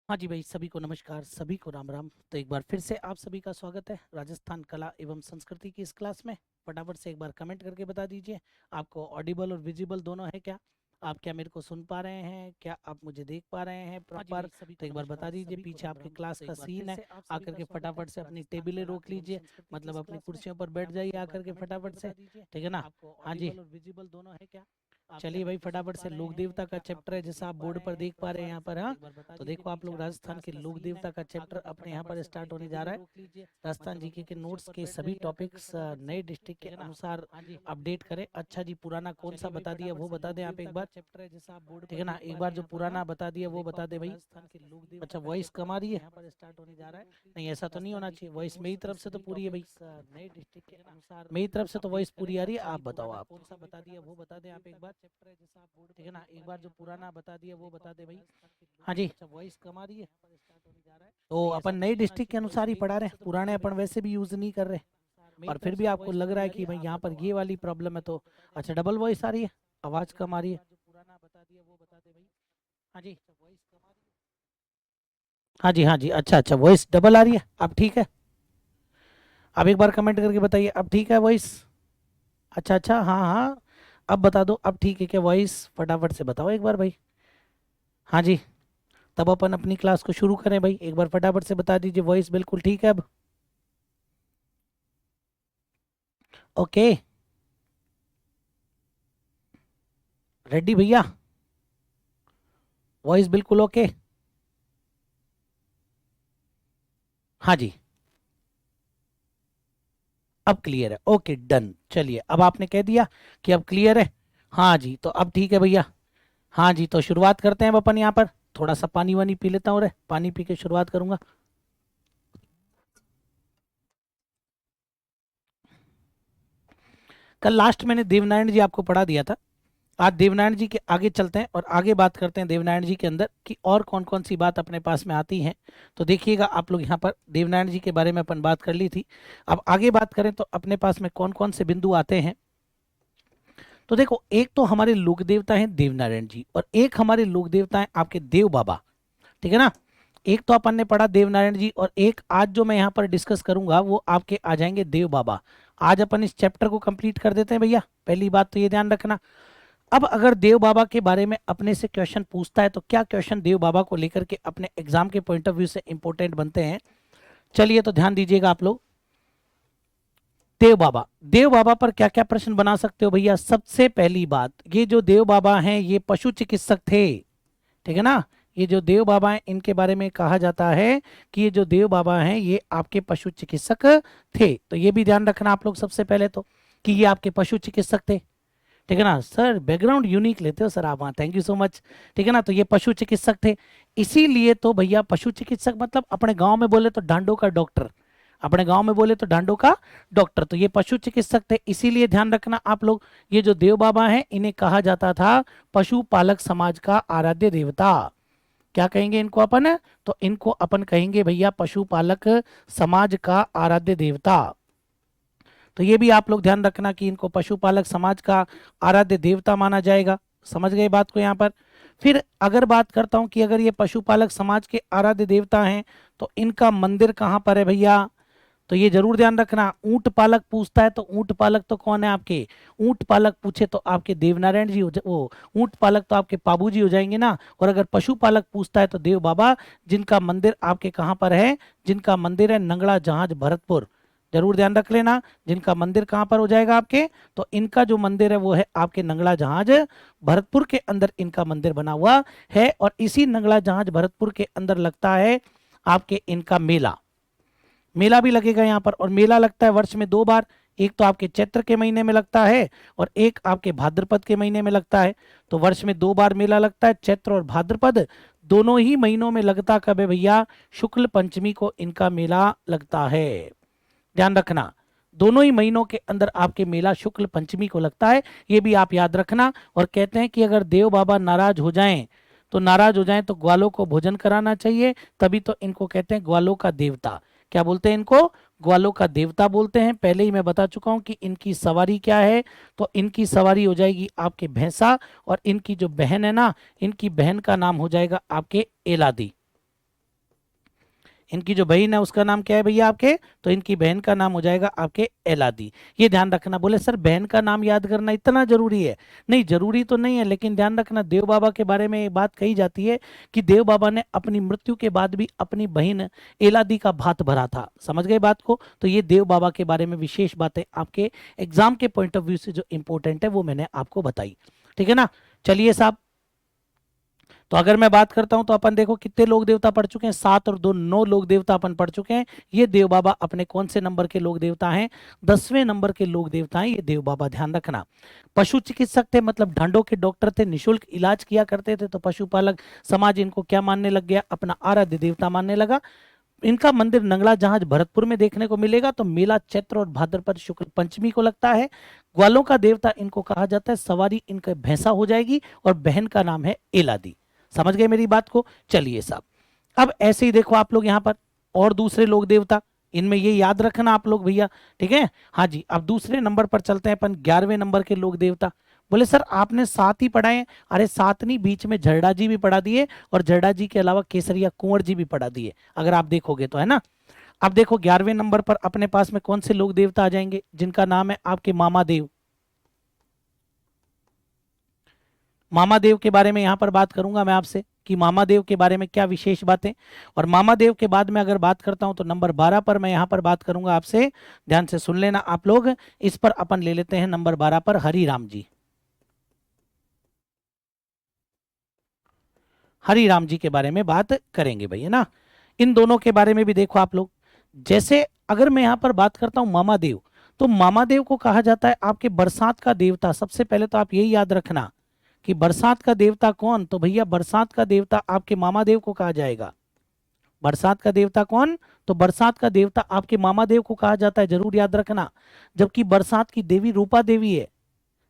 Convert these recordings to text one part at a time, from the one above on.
हाँ जी भाई, सभी को नमस्कार, सभी को राम राम। तो एक बार फिर से आप सभी का स्वागत है राजस्थान कला एवं संस्कृति की इस क्लास में। फटाफट से एक बार कमेंट करके बता दीजिए, आपको ऑडिबल और विजिबल दोनों है क्या? आप क्या मेरे को सुन पा रहे हैं? क्या आप मुझे देख पा रहे हैं प्रॉपर? तो एक बार बता दीजिए। पीछे आपके क्लास का सीन है, आकर के फटाफट से अपनी टेबलें रोक लीजिए, मतलब अपनी कुर्सियों पर बैठ जाइए आकर के फटाफट से। ठीक है ना? हाँ जी, चलिए भाई, फटाफट से लोक देवता का चैप्टर है, जैसा आप बोर्ड पर देख पा रहे हैं यहाँ पर। हाँ, तो देखो आप लोग, राजस्थान के लोक देवता का चैप्टर अपने यहाँ पर स्टार्ट होने जा रहा है। राजस्थान जीके के नोट्स के सभी टॉपिक्स नए डिस्ट्रिक्ट के अनुसार अपडेट करें। अच्छा जी, पुराना कौन सा बता दिया वो बता दें आप एक बार। ठीक है ना, एक बार जो पुराना बता दिया वो बता दे भाई। अच्छा, वॉइस कम आ रही है? नहीं, ऐसा तो नहीं होना चाहिए। वॉइस मेरी तरफ से तो पूरी है भाई, मेरी तरफ से तो वॉइस पूरी आ रही है। आप बताओ, आप कौन सा बता दिया वो बता दें आप एक बार। ठीक है ना, एक बार जो पुराना बता दिया वो बता दे भाई। हाँ जी, अच्छा वॉइस कम आ रही है? तो अपन नई डिस्ट्रिक्ट के अनुसार ही पढ़ा रहे हैं, पुराने अपन वैसे भी यूज नहीं कर रहे। और फिर भी आपको लग रहा है कि भाई यहाँ पर ये वाली प्रॉब्लम है, तो अच्छा डबल वॉइस आ रही है, आवाज कम आ रही है। हाँ जी, हाँ जी, हाँ जी, अच्छा अच्छा, वॉइस डबल आ रही है, अब ठीक है? अब एक बार कमेंट करके बताइए, अब ठीक है वॉइस? अच्छा अच्छा, हाँ हाँ, अब बता दो अब ठीक है क्या वॉइस? फटाफट से बताओ एक बार भाई। हाँ जी, तब अपन अपनी क्लास को शुरू करें भाई। एक बार फटाफट से बता दीजिए, वॉइस बिल्कुल ठीक है अब? ओके, रेडी भैया? वॉइस बिल्कुल ओके? हाँ जी, अब क्लियर है। ओके डन, चलिए अब आपने कह दिया कि अब क्लियर है। हाँ जी, तो अब ठीक है भैया। हाँ जी, तो शुरुआत करते हैं अब अपन यहाँ पर। थोड़ा सा पानी वानी पी लेता हूँ रे, पानी पी के शुरुआत करूंगा। कल लास्ट मैंने देवनारायण जी आपको पढ़ा दिया था। आज देवनारायण जी के आगे चलते हैं और आगे बात करते हैं देवनारायण जी के अंदर कि और कौन कौन सी बात अपने पास में आती है। तो देखिएगा आप लोग, यहाँ पर देवनारायण जी के बारे में अपन बात कर ली थी। अब आगे बात करें तो अपने पास में कौन कौन से बिंदु आते हैं। तो देखो, एक तो हमारे लोक देवता हैं देवनारायण जी, और एक हमारे लोक देवता हैं आपके देव बाबा। ठीक है ना? एक तो अपन ने पढ़ा देवनारायण जी, और एक आज जो मैं यहाँ पर डिस्कस करूंगा वो आपके आ जाएंगे देव बाबा। आज अपन इस चैप्टर को कंप्लीट कर देते हैं भैया, पहली बात तो ये ध्यान रखना। अब अगर देव बाबा के बारे में अपने से क्वेश्चन पूछता है, तो क्या क्वेश्चन देव बाबा को लेकर के अपने एग्जाम के पॉइंट ऑफ व्यू से इंपॉर्टेंट बनते हैं, चलिए तो ध्यान दीजिएगा आप लोग। देव बाबा, देव बाबा पर क्या क्या प्रश्न बना सकते हो भैया? सबसे पहली बात, ये जो देव बाबा हैं ये पशु चिकित्सक थे। ठीक है ना? ये जो देव बाबा हैं इनके बारे में कहा जाता है कि ये जो देव बाबा हैं ये आपके पशु चिकित्सक थे। तो ये भी ध्यान रखना आप लोग सबसे पहले तो, कि ये आपके पशु चिकित्सक थे। ठीक है ना सर? बैकग्राउंड यूनिक लेते हो सर आप, हाँ थैंक यू सो मच। ठीक है ना? तो ये पशु चिकित्सक थे। इसीलिए तो भैया पशु चिकित्सक मतलब अपने गांव में बोले तो डांडों का डॉक्टर, अपने गांव में बोले तो डांडों का डॉक्टर। तो ये पशु चिकित्सक थे, इसीलिए ध्यान रखना आप लोग। ये जो देव बाबा हैं इन्हें कहा जाता था पशुपालक समाज का आराध्य देवता। क्या कहेंगे इनको अपन? तो इनको अपन कहेंगे भैया पशुपालक समाज का आराध्य देवता। तो ये भी आप लोग ध्यान रखना कि इनको पशुपालक समाज का आराध्य देवता माना जाएगा। समझ गए बात को यहाँ पर? फिर अगर बात करता हूं कि अगर ये पशुपालक समाज के आराध्य देवता हैं, तो इनका मंदिर कहाँ पर है भैया? तो ये जरूर ध्यान रखना। ऊंट पालक पूछता है तो ऊंट पालक तो कौन है आपके? ऊंट पालक पूछे तो आपके देवनारायण जी वो ऊंट पालक तो आपके पाबू जी हो जाएंगे ना। और अगर पशुपालक पूछता है तो देव बाबा, जिनका मंदिर आपके कहाँ पर है? जिनका मंदिर है नंगला जहाज भरतपुर। जरूर ध्यान रख लेना, जिनका मंदिर कहाँ पर हो जाएगा आपके? तो इनका जो मंदिर है वो है आपके नंगला जहाज भरतपुर के अंदर इनका मंदिर बना हुआ है। और इसी नंगला जहाज भरतपुर के अंदर लगता है आपके इनका मेला। मेला भी लगेगा यहाँ पर, और मेला लगता है वर्ष में दो बार। एक तो आपके चैत्र के महीने में लगता है, और एक आपके भाद्रपद के महीने में लगता है। तो वर्ष में दो बार मेला लगता है, चैत्र और भाद्रपद दोनों ही महीनों में। लगता कब है भैया? शुक्ल पंचमी को इनका मेला लगता है। ध्यान रखना, दोनों ही महीनों के अंदर आपके मेला शुक्ल पंचमी को लगता है, ये भी आप याद रखना। और कहते हैं कि अगर देव बाबा नाराज हो जाएं, तो नाराज हो जाएं तो ग्वालों को भोजन कराना चाहिए, तभी तो इनको कहते हैं ग्वालों का देवता। क्या बोलते हैं इनको? ग्वालों का देवता बोलते हैं। पहले ही मैं बता चुका हूं कि इनकी सवारी क्या है। तो इनकी सवारी हो जाएगी आपके भैंसा, और इनकी जो बहन है ना, इनकी बहन का नाम हो जाएगा आपके एलादी। इनकी जो बहन है उसका नाम क्या है भैया आपके, तो इनकी बहन का नाम हो जाएगा आपके एलादी। ये ध्यान रखना। बोले सर बहन का नाम याद करना इतना जरूरी है? नहीं, जरूरी तो नहीं है, लेकिन ध्यान रखना देव बाबा के बारे में ये बात कही जाती है कि देव बाबा ने अपनी मृत्यु के बाद भी अपनी बहन एलादी का भात भरा था। समझ गए बात को? तो ये देव बाबा के बारे में विशेष बातें आपके एग्जाम के पॉइंट ऑफ व्यू से जो इंपॉर्टेंट है वो मैंने आपको बताई। ठीक है ना? चलिए साहब, तो अगर मैं बात करता हूं तो अपन देखो कितने लोक देवता पढ़ चुके हैं, 7 और 2 9 लोक देवता अपन पढ़ चुके हैं। ये देव बाबा अपने कौन से नंबर के लोक देवता हैं? 10वें नंबर के लोक देवता हैं ये देव बाबा, ध्यान रखना। पशु चिकित्सक थे, मतलब ढंडों के डॉक्टर थे, निःशुल्क इलाज किया करते थे, तो पशुपालक समाज इनको क्या मानने लग गया? अपना आराध्य देवता मानने लगा। इनका मंदिर नंगला जहाज भरतपुर में देखने को मिलेगा। तो मेला चैत्र और भाद्रपद शुक्ल पंचमी को लगता है। ग्वालों का देवता इनको कहा जाता है। सवारी इनका भैंसा हो जाएगी और बहन का नाम है एलादी। समझ गए मेरी बात को? चलिए साहब, अब ऐसे ही देखो आप लोग यहाँ पर और दूसरे लोक देवता, इनमें ये याद रखना आप लोग भैया। ठीक है? हाँ जी, अब दूसरे नंबर पर चलते हैं अपन, 11वें नंबर के लोक देवता। बोले सर आपने 7 ही पढ़ाए? अरे 7 नहीं, बीच में झरडा जी भी पढ़ा दिए, और झरडा जी के अलावा केसरिया कुंवर जी भी पढ़ा दिए, अगर आप देखोगे तो, है ना। अब देखो 11वें नंबर पर अपने पास में कौन से लोक देवता आ जाएंगे, जिनका नाम है आपके मामा देव। मामा देव के बारे में यहां पर बात करूंगा मैं आपसे कि मामा देव के बारे में क्या विशेष बातें। और मामा देव के बाद में अगर बात करता हूं तो नंबर 12 पर मैं यहां पर बात करूंगा आपसे, ध्यान से सुन लेना आप लोग। इस पर अपन ले लेते हैं नंबर 12 पर हरि राम जी। हरि राम जी के बारे में बात करेंगे भैया ना। इन दोनों के बारे में भी देखो आप लोग। जैसे अगर मैं यहां पर बात करता हूं मामा देव, तो मामा देव को कहा जाता है आपके बरसात का देवता। सबसे पहले तो आप यही याद रखना कि बरसात का देवता कौन, तो भैया बरसात का देवता आपके मामा देव को कहा जाएगा। बरसात का देवता कौन? तो बरसात का देवता आपके मामा देव को कहा जाता है, जरूर याद रखना। जबकि बरसात की देवी रूपा देवी है।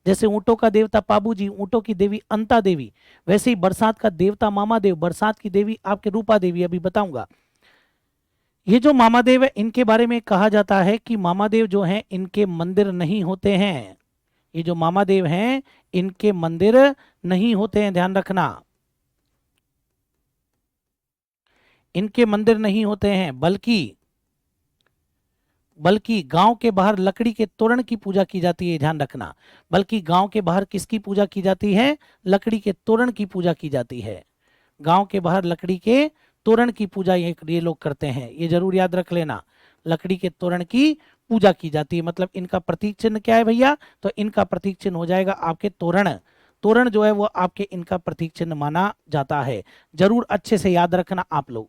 जैसे ऊंटों का देवता पाबू जी, ऊंटों की देवी अंता देवी, वैसे ही बरसात का देवता मामा देव, बरसात की देवी आपके रूपा देवी, अभी बताऊंगा। ये जो मामा देव है इनके बारे में कहा जाता है कि मामा देव जो हैं इनके मंदिर नहीं होते हैं। ये जो मामा देव हैं इनके मंदिर नहीं होते हैं, ध्यान रखना। इनके मंदिर नहीं होते हैं, बल्कि गांव के बाहर लकड़ी के तोरण की पूजा की जाती है, ध्यान रखना। बल्कि गांव के बाहर किसकी पूजा की जाती है? लकड़ी के तोरण की पूजा की जाती है। गांव के बाहर लकड़ी के तोरण की पूजा ये लोग करते हैं, ये जरूर याद रख लेना। लकड़ी के तोरण की पूजा की जाती है। मतलब इनका प्रतीक चिन्ह क्या है भैया? तो इनका प्रतीक चिन्ह हो जाएगा आपके तोरण। तोरण जो है वो आपके इनका प्रतीक चिन्ह माना जाता है। जरूर अच्छे से याद रखना आप लोग।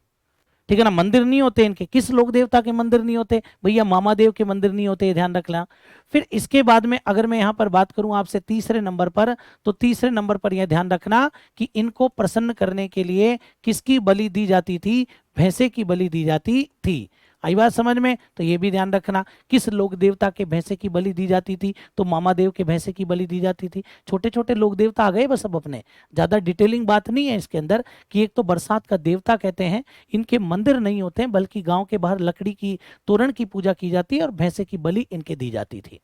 ठीक है ना? मंदिर नहीं होते इनके। किस लोक देवता के मंदिर नहीं होते भैया? मामा देव के मंदिर नहीं होते, ध्यान रखना। फिर इसके बाद में अगर मैं यहाँ पर बात करूं आपसे तीसरे नंबर पर, तो तीसरे नंबर पर यह ध्यान रखना कि इनको प्रसन्न करने के लिए किसकी बलि दी जाती थी? भैंसे की बलि दी जाती थी। आई बात समझ में? तो ये भी ध्यान रखना, किस लोक देवता के भैंसे की बलि दी जाती थी? तो मामा देव के भैंसे की बलि दी जाती थी। छोटे छोटे लोक देवता आ गए बस अब अपने, ज्यादा डिटेलिंग बात नहीं है इसके अंदर। कि एक तो बरसात का देवता कहते हैं, इनके मंदिर नहीं होते हैं, बल्कि गांव के बाहर लकड़ी की तोरण की पूजा की जाती है और भैंसे की बलि इनके दी जाती थी।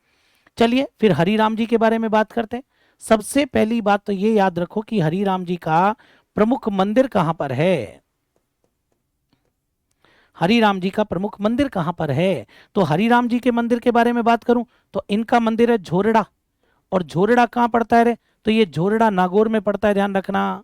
चलिए फिर हरि राम जी के बारे में बात करते हैं। सबसे पहली बात तो ये याद रखो कि हरि राम जी का प्रमुख मंदिर कहां पर है? हरि राम जी का प्रमुख मंदिर कहां पर है? तो हरि राम जी के मंदिर के बारे में बात करूं तो इनका मंदिर है झोरड़ा। और झोरड़ा कहां पड़ता है रे? तो ये झोरड़ा नागौर में पड़ता है, ध्यान रखना।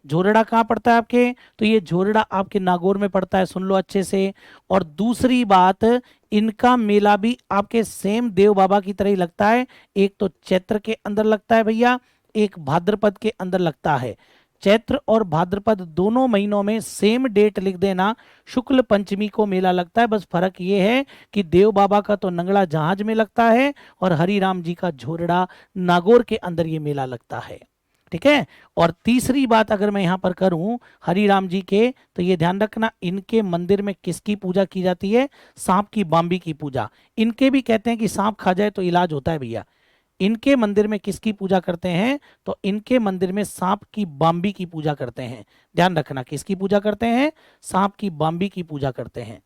झोरड़ा कहाँ पड़ता है आपके? तो ये झोरड़ा आपके नागौर में पड़ता है, सुन लो अच्छे से। और दूसरी बात, इनका मेला भी आपके सेम देव बाबा की तरह ही लगता है। एक तो चैत्र के अंदर लगता है भैया, एक भाद्रपद के अंदर लगता है। चैत्र और भाद्रपद दोनों महीनों में सेम डेट लिख देना, शुक्ल पंचमी को मेला लगता है। बस फर्क ये है कि देव बाबा का तो नंगला जहाज में लगता है और हरि राम जी का झोरड़ा नागौर के अंदर ये मेला लगता है। ठीक है? और तीसरी बात अगर मैं यहां पर करूं हरि राम जी के, तो ये ध्यान रखना इनके मंदिर में किसकी पूजा की जाती है? सांप की बाम्बी की पूजा। इनके भी कहते हैं कि सांप खा जाए तो इलाज होता है भैया। इनके मंदिर में किसकी पूजा करते हैं? तो इनके मंदिर में सांप की बाम्बी की पूजा करते हैं। ध्यान रखना, किसकी पूजा करते हैं? सांप की बाम्बी की पूजा करते हैं।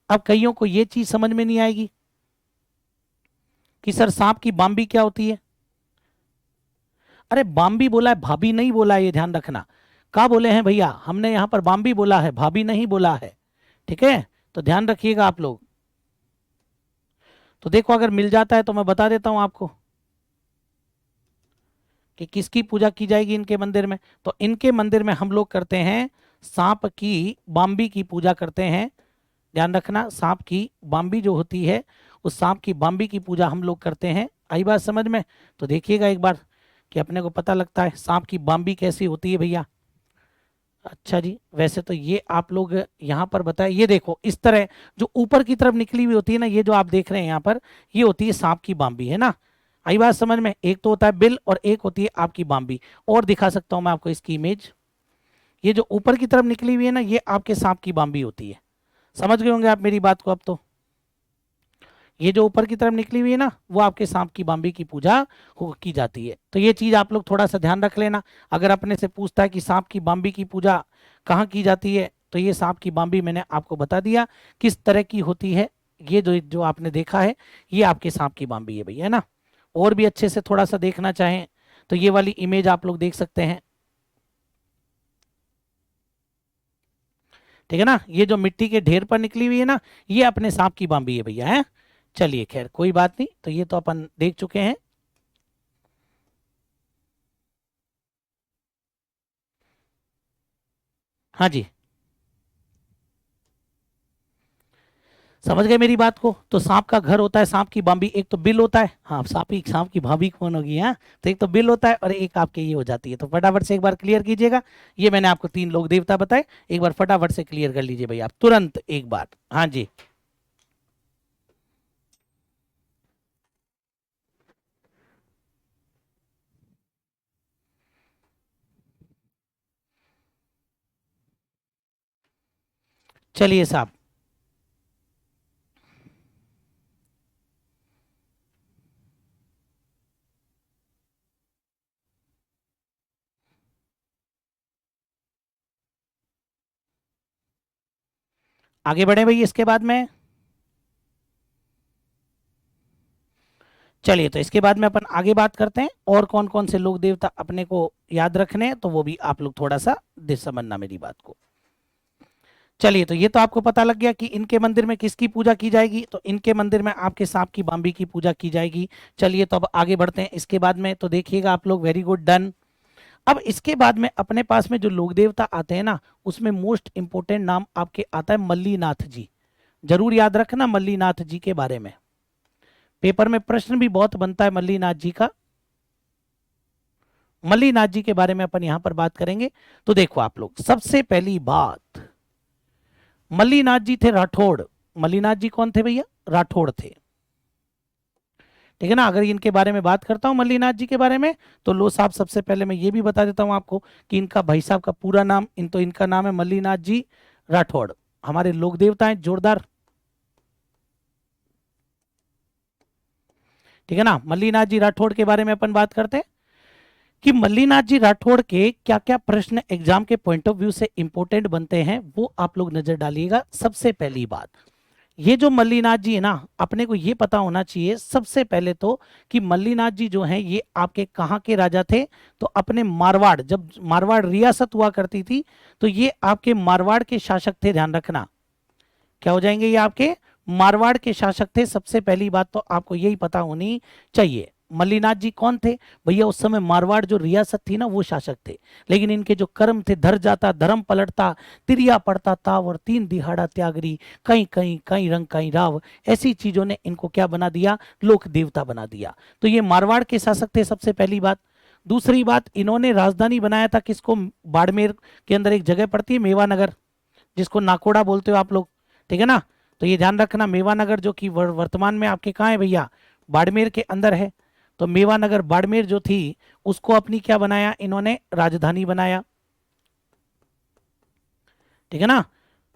अब कईयों को यह चीज समझ में नहीं आएगी कि सर सांप की बाम्बी क्या होती है। अरे बाम्बी बोला है, भाभी नहीं बोला है, ये ध्यान रखना। क्या बोले हैं भैया? हमने यहाँ पर बाम्बी बोला है, भाभी नहीं बोला है। ठीक है, तो ध्यान रखिएगा आप लोग। तो देखो अगर मिल जाता है तो मैं बता देता हूं आपको कि किसकी पूजा की जाएगी इनके मंदिर में। तो इनके मंदिर में हम लोग करते हैं सांप की बाम्बी की पूजा करते हैं। ध्यान रखना, सांप की बाम्बी जो होती है, उस सांप की बाम्बी की पूजा हम लोग करते हैं। आई बात समझ में? तो देखिएगा एक बार कि अपने को पता लगता है सांप की बाम्बी कैसी होती है भैया। अच्छा जी, वैसे तो ये आप लोग यहाँ पर बताए, ये देखो इस तरह जो ऊपर की तरफ निकली हुई होती है ना, ये जो आप देख रहे हैं यहाँ पर, ये होती है सांप की बाम्बी, है ना। आई बात समझ में? एक तो होता है बिल और एक होती है आपकी बाम्बी। और दिखा सकता हूं मैं आपको इसकी इमेज। ये जो ऊपर की तरफ निकली हुई है ना, ये आपके सांप की बाम्बी होती है। समझ गए होंगे आप मेरी बात को अब तो। ये जो ऊपर की तरफ निकली हुई है ना, वो आपके सांप की बाम्बी की पूजा की जाती है। तो ये चीज आप लोग थोड़ा सा ध्यान रख लेना। अगर अपने से पूछता है कि सांप की बाम्बी की पूजा कहाँ की जाती है, तो ये सांप की बाम्बी मैंने आपको बता दिया किस तरह की होती है। ये जो जो आपने देखा है, ये आपके सांप की बाम्बी है भैया, है ना। और भी अच्छे से थोड़ा सा देखना चाहें तो ये वाली इमेज आप लोग देख सकते हैं। ठीक है ना, ये जो मिट्टी के ढेर पर निकली हुई है ना, ये अपने सांप की बाम्बी है भैया, है। चलिए खैर कोई बात नहीं, तो ये तो अपन देख चुके हैं। हाँ जी, समझ गए मेरी बात को। तो सांप का घर होता है सांप की बाम्बी, एक तो बिल होता है, हाँ सांप की भाभी कौन होगी, हाँ। तो एक तो बिल होता है और एक आपके ये हो जाती है। तो फटाफट से एक बार क्लियर कीजिएगा। ये मैंने आपको 3 लोक देवता बताए, एक बार फटाफट से क्लियर कर लीजिए भाई आप तुरंत एक बार। हाँ जी, चलिए साहब। आगे बढ़े भाई इसके बाद में। चलिए, तो इसके बाद में अपन आगे बात करते हैं और कौन कौन से लोक देवता अपने को याद रखने हैं, तो वो भी आप लोग थोड़ा सा दे समझना मेरी बात को। चलिए, तो ये तो आपको पता लग गया कि इनके मंदिर में किसकी पूजा की जाएगी। तो इनके मंदिर में आपके सांप की बाम्बी की पूजा की जाएगी। चलिए, तो अब आगे बढ़ते हैं इसके बाद में। तो देखिएगा आप लोग, वेरी गुड, डन। अब इसके बाद में अपने पास में जो लोक देवता आते हैं ना, उसमें मोस्ट इंपोर्टेंट नाम आपके आता है मल्लीनाथ जी। जरूर याद रखना मल्लीनाथ जी के बारे में, पेपर में प्रश्न भी बहुत बनता है मल्लीनाथ जी का। मल्लीनाथ जी के बारे में अपन यहां पर बात करेंगे। तो देखो आप लोग, सबसे पहली बात, मल्लीनाथ जी थे राठौड़। मल्लीनाथ जी कौन थे भैया? राठौड़ थे। ठीक है ना। अगर इनके बारे में बात करता हूं मल्लीनाथ जी के बारे में, तो लो साहब, सबसे पहले मैं ये भी बता देता हूं आपको कि इनका भाई साहब का पूरा नाम, इनका नाम है मल्लीनाथ जी राठौड़। हमारे लोक देवता हैं जोरदार। ठीक है ना। मल्लीनाथ जी राठौड़ के बारे में अपन बात करते हैं कि मल्लीनाथ जी राठौड़ के क्या क्या प्रश्न एग्जाम के पॉइंट ऑफ व्यू से इंपॉर्टेंट बनते हैं, वो आप लोग नजर डालिएगा। सबसे पहली बात, ये जो मल्लीनाथ जी है ना, अपने को ये पता होना चाहिए सबसे पहले तो कि मल्लीनाथ जी जो हैं ये आपके कहाँ के राजा थे। तो अपने मारवाड़, जब मारवाड़ रियासत हुआ करती थी, तो ये आपके मारवाड़ के शासक थे। ध्यान रखना, क्या हो जाएंगे ये आपके मारवाड़ के शासक थे। सबसे पहली बात तो आपको यही पता होनी चाहिए। मल्लीनाथ जी कौन थे भैया? उस समय मारवाड़ जो रियासत थी ना, वो शासक थे। लेकिन इनके जो कर्म थे, धर जाता धर्म पलटता, तिरिया पड़ता ताव और 3 दिहाड़ा त्यागरी, कहीं कहीं कहीं रंग कहीं राव, ऐसी चीजों ने इनको क्या बना दिया? लोक देवता बना दिया। तो ये मारवाड़ के शासक थे, सबसे पहली बात। दूसरी बात, इन्होंने राजधानी बनाया था किसको? बाड़मेर के अंदर एक जगह पड़ती है मेवानगर, जिसको नाकोड़ा बोलते हो आप लोग। ठीक है ना। तो ये ध्यान रखना, मेवानगर जो कि वर्तमान में आपके कहाँ है भैया? बाड़मेर के अंदर है। तो मेवानगर बाड़मेर जो थी, उसको अपनी क्या बनाया इन्होंने? राजधानी बनाया। ठीक है ना।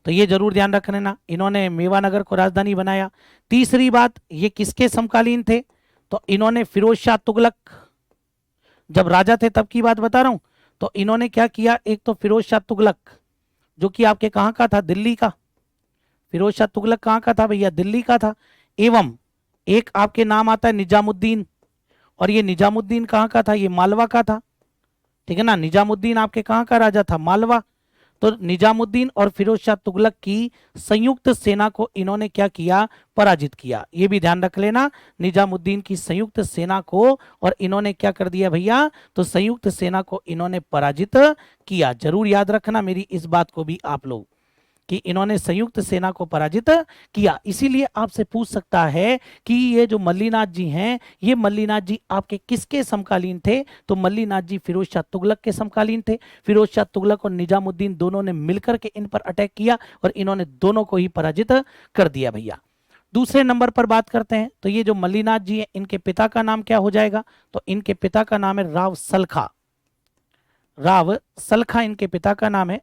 तो ये जरूर ध्यान रख लेना, इन्होंने मेवानगर को राजधानी बनाया। तीसरी बात, ये किसके समकालीन थे? तो इन्होंने फिरोज शाह तुगलक, जब राजा थे तब की बात बता रहा हूं। तो इन्होंने क्या किया? एक तो फिरोज शाह तुगलक, जो कि आपके कहाँ का था? दिल्ली का। फिरोज शाह तुगलक कहाँ का था भैया? दिल्ली का था। एवं एक आपके नाम आता है निजामुद्दीन, और ये निजामुद्दीन कहाँ का था? ये मालवा का था। ठीक है ना। निजामुद्दीन आपके कहाँ का राजा था? मालवा। तो निजामुद्दीन और फिरोज शाह तुगलक की संयुक्त सेना को इन्होंने क्या किया, पराजित किया। ये भी ध्यान रख लेना, निजामुद्दीन की संयुक्त सेना को और इन्होंने क्या कर दिया भैया, तो संयुक्त सेना को इन्होंने पराजित किया। जरूर याद रखना मेरी इस बात को भी आप लोग, कि इन्होंने संयुक्त सेना को पराजित किया। इसीलिए आपसे पूछ सकता है कि ये जो मल्लीनाथ जी हैं, ये मल्लीनाथ जी आपके किसके समकालीन थे, तो मल्लीनाथ जी फिरोज शाह तुगलक के समकालीन थे। फिरोज शाह तुगलक और निजामुद्दीन दोनों ने मिलकर के इन पर अटैक किया और इन्होंने दोनों को ही पराजित कर दिया भैया। दूसरे नंबर पर बात करते हैं, तो ये जो मल्लीनाथ जी हैं, इनके पिता का नाम क्या हो जाएगा, तो इनके पिता का नाम है राव सलखा। राव सलखा इनके पिता का नाम है।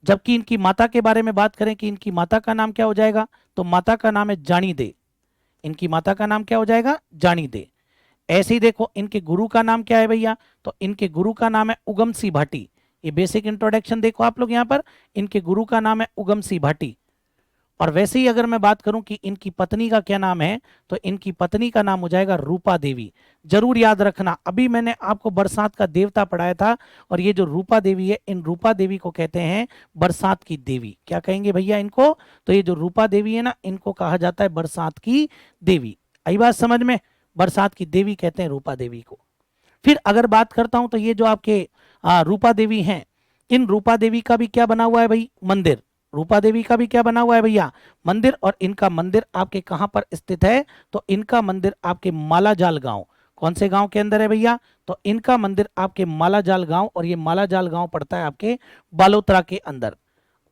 जबकि इनकी माता के बारे में बात करें कि इनकी माता का नाम क्या हो जाएगा, तो माता का नाम है जानी दे। इनकी माता का नाम क्या हो जाएगा, जानी दे। ऐसे ही देखो इनके गुरु का नाम क्या है भैया, तो इनके गुरु का नाम है उगम सिंह भाटी। ये बेसिक इंट्रोडक्शन देखो आप लोग यहाँ पर, इनके गुरु का नाम है उगम सिंह भाटी। और वैसे ही अगर मैं बात करूं कि इनकी पत्नी का क्या नाम है, तो इनकी पत्नी का नाम हो जाएगा रूपा देवी। जरूर याद रखना, अभी मैंने आपको बरसात का देवता पढ़ाया था, और ये जो रूपा देवी है, इन रूपा देवी को कहते हैं बरसात की देवी। क्या कहेंगे भैया इनको, तो ये जो रूपा देवी है ना, इनको कहा जाता है बरसात की देवी। आई बात समझ में, बरसात की देवी कहते हैं रूपा देवी को। फिर अगर बात करता हूं तो ये जो आपके रूपा देवी हैं, इन रूपा देवी का भी क्या बना हुआ है भाई, मंदिर। रूपा देवी का भी क्या बना हुआ है भैया, मंदिर। और इनका मंदिर आपके कहां पर स्थित है, तो इनका मंदिर आपके मालाजाल गांव। कौन से गांव के अंदर है भैया, तो इनका मंदिर आपके मालाजाल गांव, और ये मालाजाल गांव पड़ता है आपके बालोतरा के अंदर।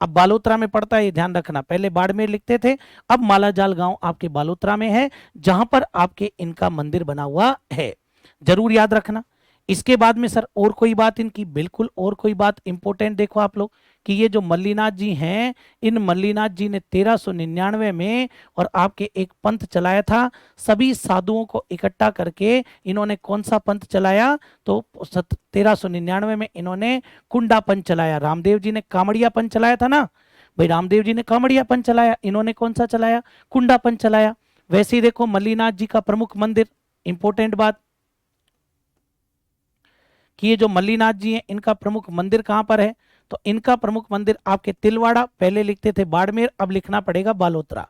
अब बालोतरा में पड़ता है, ये ध्यान रखना, पहले बाड़मेर लिखते थे, अब मालाजाल गांव आपके बालोतरा में है, जहां पर आपके इनका मंदिर बना हुआ है। जरूर याद रखना। इसके बाद में सर और कोई बात इनकी, बिल्कुल और कोई बात इंपॉर्टेंट देखो आप लोग, कि ये जो मल्लीनाथ जी हैं, इन मल्लीनाथ जी ने 1399 में और आपके एक पंथ चलाया था, सभी साधुओं को इकट्ठा करके इन्होंने कौन सा पंथ चलाया, तो 1399 में इन्होंने कुंडा पंथ चलाया। रामदेव जी ने कामड़िया पंथ चलाया था ना भाई, रामदेव जी ने कामड़िया पंथ चलाया, इन्होंने कौन सा चलाया, कुंडा पंथ चलाया। वैसे ही देखो मल्लीनाथ जी का प्रमुख मंदिर, इंपॉर्टेंट बात, कि ये जो मल्लीनाथ जी हैं, इनका प्रमुख मंदिर कहां पर है, तो इनका प्रमुख मंदिर आपके तिलवाड़ा, पहले लिखते थे बाड़मेर, अब लिखना पड़ेगा बालोतरा।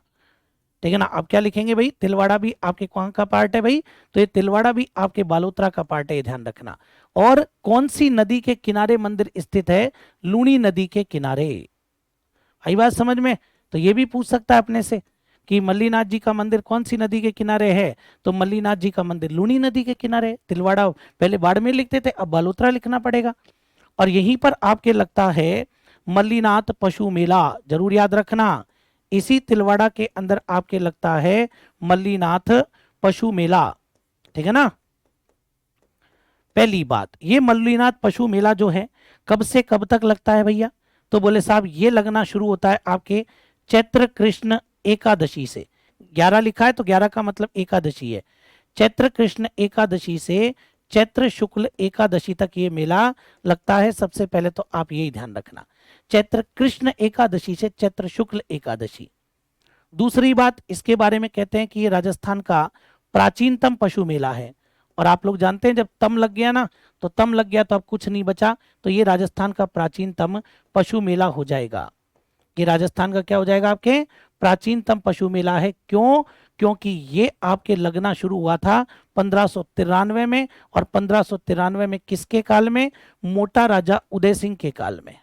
ठीक है ना, अब क्या लिखेंगे भाई, तिलवाड़ा भी आपके कहां का पार्ट है भाई, तो ये तिलवाड़ा भी आपके बालोतरा का पार्ट है, ये ध्यान रखना। और कौन सी नदी के किनारे मंदिर स्थित है, लूनी नदी के किनारे। आई बात समझ में, तो ये भी पूछ सकता है अपने से कि मल्लीनाथ जी का मंदिर कौन सी नदी के किनारे है, तो मल्लीनाथ जी का मंदिर लूनी नदी के किनारे है। तिलवाड़ा पहले बाड़मेर लिखते थे, अब बालोतरा लिखना पड़ेगा। और यहीं पर आपके लगता है मल्लीनाथ पशु मेला, जरूर याद रखना, इसी तिलवाड़ा के अंदर आपके लगता है मल्लीनाथ पशु मेला। ठीक है ना। पहली बात, ये मल्लीनाथ पशु मेला जो है कब से कब तक लगता है भैया, तो बोले साहब ये लगना शुरू होता है आपके चैत्र कृष्ण एकादशी से। 11 लिखा है तो 11 का मतलब एकादशी है। चैत्र कृष्ण एकादशी से चैत्र शुक्ल एकादशी तक ये मेला लगता है। सबसे पहले तो आप यही ध्यान रखना, चैत्र कृष्ण एकादशी से चैत्र शुक्ल एकादशी। दूसरी बात इसके बारे में कहते हैं कि ये राजस्थान का प्राचीनतम पशु मेला है। और आप लोग जानते हैं जब तम लग गया ना, तो तम लग गया तो अब कुछ नहीं बचा, तो ये राजस्थान का प्राचीनतम पशु मेला हो जाएगा। ये राजस्थान का क्या हो जाएगा, आपके प्राचीनतम पशु मेला है। क्यों, क्योंकि ये आपके लगना शुरू हुआ था 1593 में, और 1593 में किसके काल में, मोटा राजा उदय सिंह के काल में।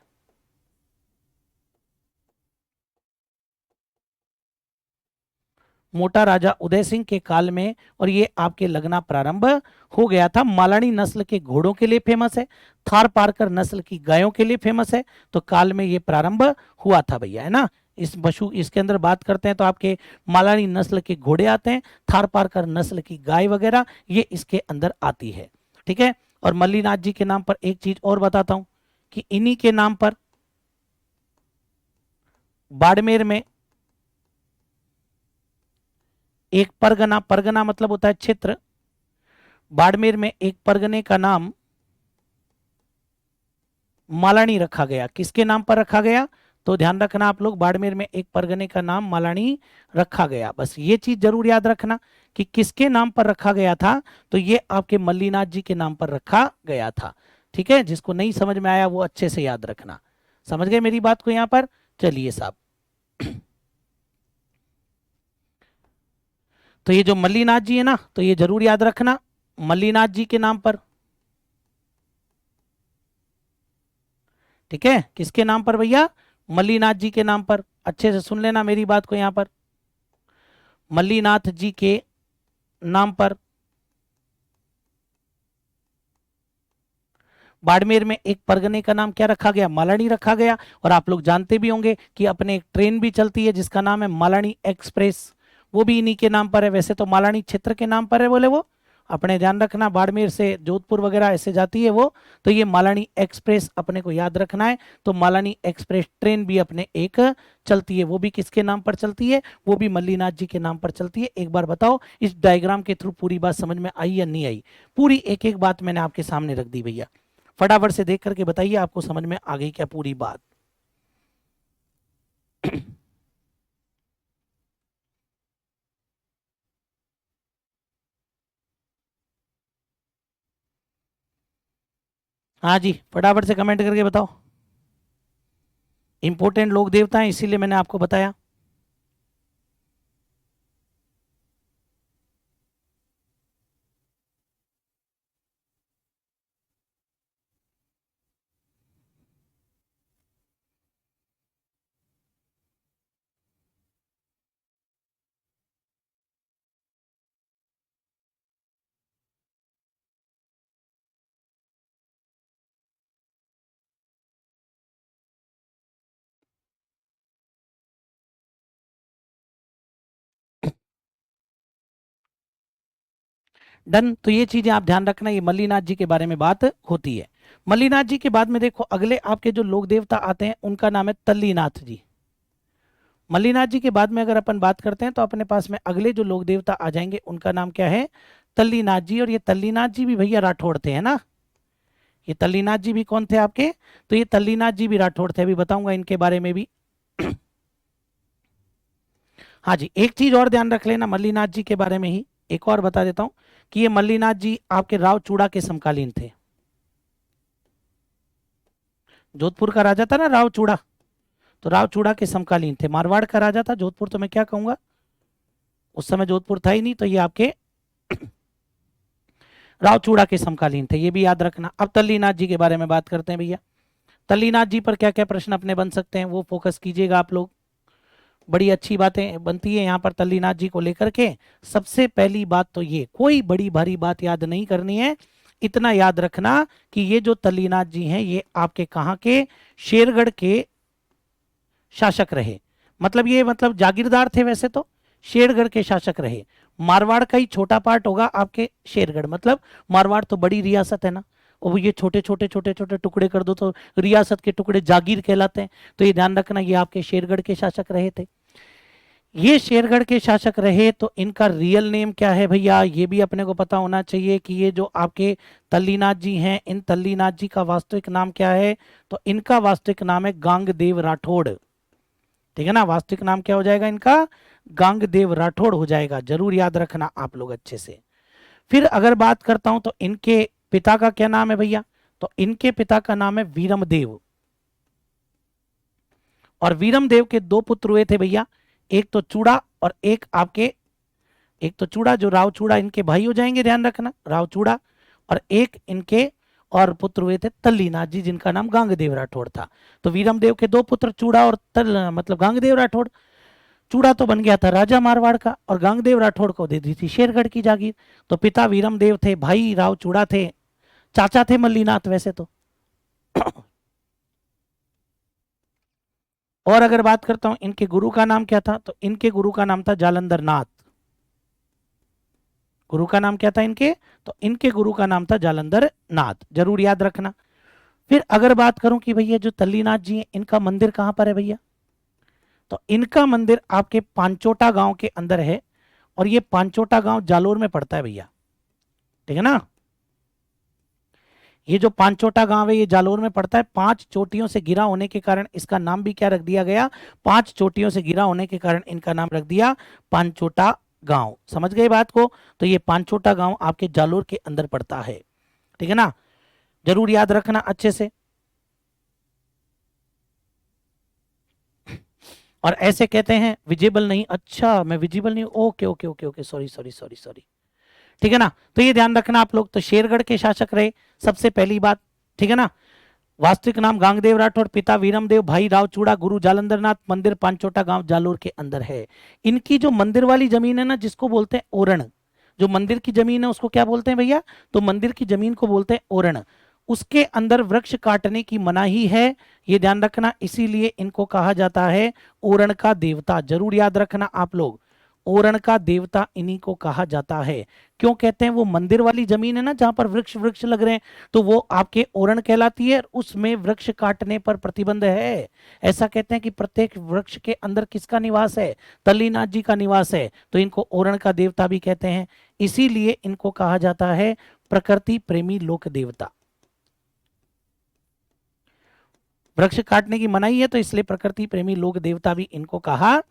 मोटा राजा उदय सिंह के काल में, और ये आपके लगना प्रारंभ हो गया था। मालानी नस्ल के घोड़ों के लिए फेमस है, थार पारकर नस्ल की गायों के लिए फेमस है, तो काल में ये प्रारंभ हुआ था भैया, है ना। इस पशु इसके अंदर बात करते हैं तो आपके मालानी नस्ल के घोड़े आते हैं, थार पारकर नस्ल की गाय वगैरह ये इसके अंदर आती है। ठीक है। और मल्लीनाथ जी के नाम पर एक चीज और बताता हूं, कि इन्हीं के नाम पर बाड़मेर में एक परगना, परगना मतलब होता है क्षेत्र, बाड़मेर में एक परगने का नाम मालानी रखा गया। किसके नाम पर रखा गया, तो ध्यान रखना आप लोग, बाड़मेर में एक परगने का नाम मालानी रखा गया। बस ये चीज जरूर याद रखना कि किसके नाम पर रखा गया था, तो ये आपके मल्लीनाथ जी के नाम पर रखा गया था। ठीक है, जिसको नहीं समझ में आया वो अच्छे से याद रखना। समझ गए मेरी बात को यहाँ पर? चलिए साहब, तो ये जो मल्लीनाथ जी है ना, तो ये जरूर याद रखना, मल्लीनाथ जी के नाम पर। ठीक है, किसके नाम पर भैया? मल्लीनाथ जी के नाम पर। अच्छे से सुन लेना मेरी बात को यहाँ पर, मल्लीनाथ जी के नाम पर बाड़मेर में एक परगने का नाम क्या रखा गया? मालानी रखा गया। और आप लोग जानते भी होंगे कि अपने एक ट्रेन भी चलती है जिसका नाम है मालानी एक्सप्रेस, वो भी इन्हीं के नाम पर है। वैसे तो मालानी क्षेत्र के नाम पर है बोले वो, अपने ध्यान रखना, बाड़मेर से जोधपुर वगैरह ऐसे जाती है वो, तो ये मालानी एक्सप्रेस अपने को याद रखना है। तो मालानी एक्सप्रेस ट्रेन भी अपने एक चलती है, वो भी किसके नाम पर चलती है? वो भी मल्लीनाथ जी के नाम पर चलती है। एक बार बताओ इस डायग्राम के थ्रू पूरी बात समझ में आई या नहीं आई? पूरी एक एक बात मैंने आपके सामने रख दी भैया, फटाफट से देख करके बताइए आपको समझ में आ गई क्या पूरी बात? हाँ जी, फटाफट से कमेंट करके बताओ। इंपॉर्टेंट लोग देवता हैं इसीलिए मैंने आपको बताया। डन, तो ये चीजें आप ध्यान रखना, ये मल्लीनाथ जी के बारे में बात होती है। मल्लीनाथ जी के बाद में देखो अगले आपके जो लोक देवता आते हैं उनका नाम है तल्लीनाथ जी। मल्लीनाथ जी के बाद में अगर अपन बात करते हैं तो अपने पास में अगले जो लोक देवता आ जाएंगे उनका नाम क्या है? तल्लीनाथ जी। और ये तल्लीनाथ जी भी भैया राठौड़ थे, है ना? ये तल्लीनाथ जी भी कौन थे आपके? तो ये तल्लीनाथ जी भी राठौड़ थे, अभी बताऊंगा इनके बारे में भी। हाँ जी, एक चीज और ध्यान रख लेना मल्लीनाथ जी के बारे में ही, एक और बता देता हूं कि ये मल्लीनाथ जी आपके राव चूड़ा के समकालीन थे। जोधपुर का राजा था ना राव चूड़ा, तो राव चूड़ा के समकालीन थे। मारवाड़ का राजा था, जोधपुर तो मैं क्या कहूंगा, उस समय जोधपुर था ही नहीं, तो ये आपके राव चूड़ा के समकालीन थे, ये भी याद रखना। अब तल्लीनाथ जी के बारे में बात करते हैं भैया। तल्लीनाथ जी पर क्या क्या प्रश्न अपने बन सकते हैं वो फोकस कीजिएगा आप लोग, बड़ी अच्छी बातें बनती है यहाँ पर तल्लीनाथ जी को लेकर के। सबसे पहली बात तो ये, कोई बड़ी भारी बात याद नहीं करनी है, इतना याद रखना कि ये जो तल्लीनाथ जी हैं ये आपके कहाँ के? शेरगढ़ के शासक रहे। मतलब ये मतलब जागीरदार थे वैसे तो, शेरगढ़ के शासक रहे। मारवाड़ का ही छोटा पार्ट होगा आपके शेरगढ़, मतलब मारवाड़ तो बड़ी रियासत है ना, और ये छोटे छोटे छोटे छोटे टुकड़े कर दो तो रियासत के टुकड़े जागीर कहलाते हैं। तो ये ध्यान रखना ये आपके शेरगढ़ के शासक रहे थे। ये शेरगढ़ के शासक रहे तो इनका रियल नेम क्या है भैया, ये भी अपने को पता होना चाहिए कि ये जो आपके तल्लीनाथ जी हैं, इन तल्लीनाथ जी का वास्तविक नाम क्या है? तो इनका वास्तविक नाम है गांगदेव राठौड़। ठीक है ना, वास्तविक नाम क्या हो जाएगा इनका? गांगदेव राठौड़ हो जाएगा, जरूर याद रखना आप लोग अच्छे से। फिर अगर बात करता हूं तो इनके पिता का क्या नाम है भैया? तो इनके पिता का नाम है वीरमदेव। और वीरमदेव के दो पुत्र हुए थे भैया, एक तो चूड़ा और एक आपके, एक तो चूड़ा जो राव चूड़ा इनके भाई हो जाएंगे, ध्यान रखना राव चूड़ा, और एक इनके और पुत्र हुए थे तल्लीनाथ जी जिनका नाम गांगदेव राठौड़ था। तो वीरमदेव के दो पुत्र चूड़ा और तल मतलब गांगदेव राठौड़। चूड़ा तो बन गया था राजा मारवाड़ का और गांगदेव राठौड़ को दे दी थी शेरगढ़ की जागीर। तो पिता वीरमदेव थे, भाई राव चूड़ा थे, चाचा थे मल्लीनाथ वैसे तो। और अगर बात करता हूं इनके गुरु का नाम क्या था, तो इनके गुरु का नाम था जालंधर नाथ। गुरु का नाम क्या था इनके? तो इनके गुरु का नाम था जालंधर नाथ, जरूर याद रखना। फिर अगर बात करूं कि भैया जो तल्लीनाथ जी हैं इनका मंदिर कहां पर है भैया, तो इनका मंदिर आपके पांचोटा गांव के अंदर है। और ये पांचोटा गांव जालोर में पड़ता है भैया, ठीक है ना? ये जो पांचोटा गांव है ये जालोर में पड़ता है। पांच चोटियों से घिरा होने के कारण इसका नाम भी क्या रख दिया गया? पांच चोटियों से घिरा होने के कारण इनका नाम रख दिया पांचोटा गांव। समझ गए बात को? तो ये पांचोटा गांव आपके जालोर के अंदर पड़ता है, ठीक है ना? जरूर याद रखना अच्छे से। और ऐसे कहते हैं विजिबल नहीं, अच्छा मैं विजिबल नहीं, okay okay okay okay, sorry sorry sorry sorry, ठीक है ना। तो ये ध्यान रखना आप लोग। तो शेरगढ़ के शासक रहे सबसे पहली बात, ठीक है ना। वास्तविक नाम गांगदेव राठौड़, पिता वीरमदेव, भाई रावचूड़ा, गुरु जालंधर नाथ, मंदिर पांचोटा गांव जालोर के अंदर है। इनकी जो मंदिर वाली जमीन है ना, जिसको बोलते हैं ओरण, जो मंदिर की जमीन है उसको क्या बोलते हैं भैया, तो मंदिर की जमीन को बोलते हैं ओरण। उसके अंदर वृक्ष काटने की मनाही है, ये ध्यान रखना, इसीलिए इनको कहा जाता है ओरण का देवता। जरूर याद रखना आप लोग, ओरण का देवता इन्हीं को कहा जाता है। क्यों कहते हैं, वो मंदिर वाली जमीन है ना जहां पर वृक्ष वृक्ष लग रहे हैं, तो वो आपके ओरण कहलाती है, उसमें वृक्ष काटने पर प्रतिबंध है। ऐसा कहते हैं कि प्रत्येक वृक्ष के अंदर किसका निवास है, तल्लीनाथ जी का निवास है, तो इनको ओरण का देवता भी कहते हैं। इसीलिए इनको कहा जाता है प्रकृति प्रेमी लोक देवता। वृक्ष काटने की मनाही है, तो इसलिए प्रकृति प्रेमी लोक देवता भी इनको कहा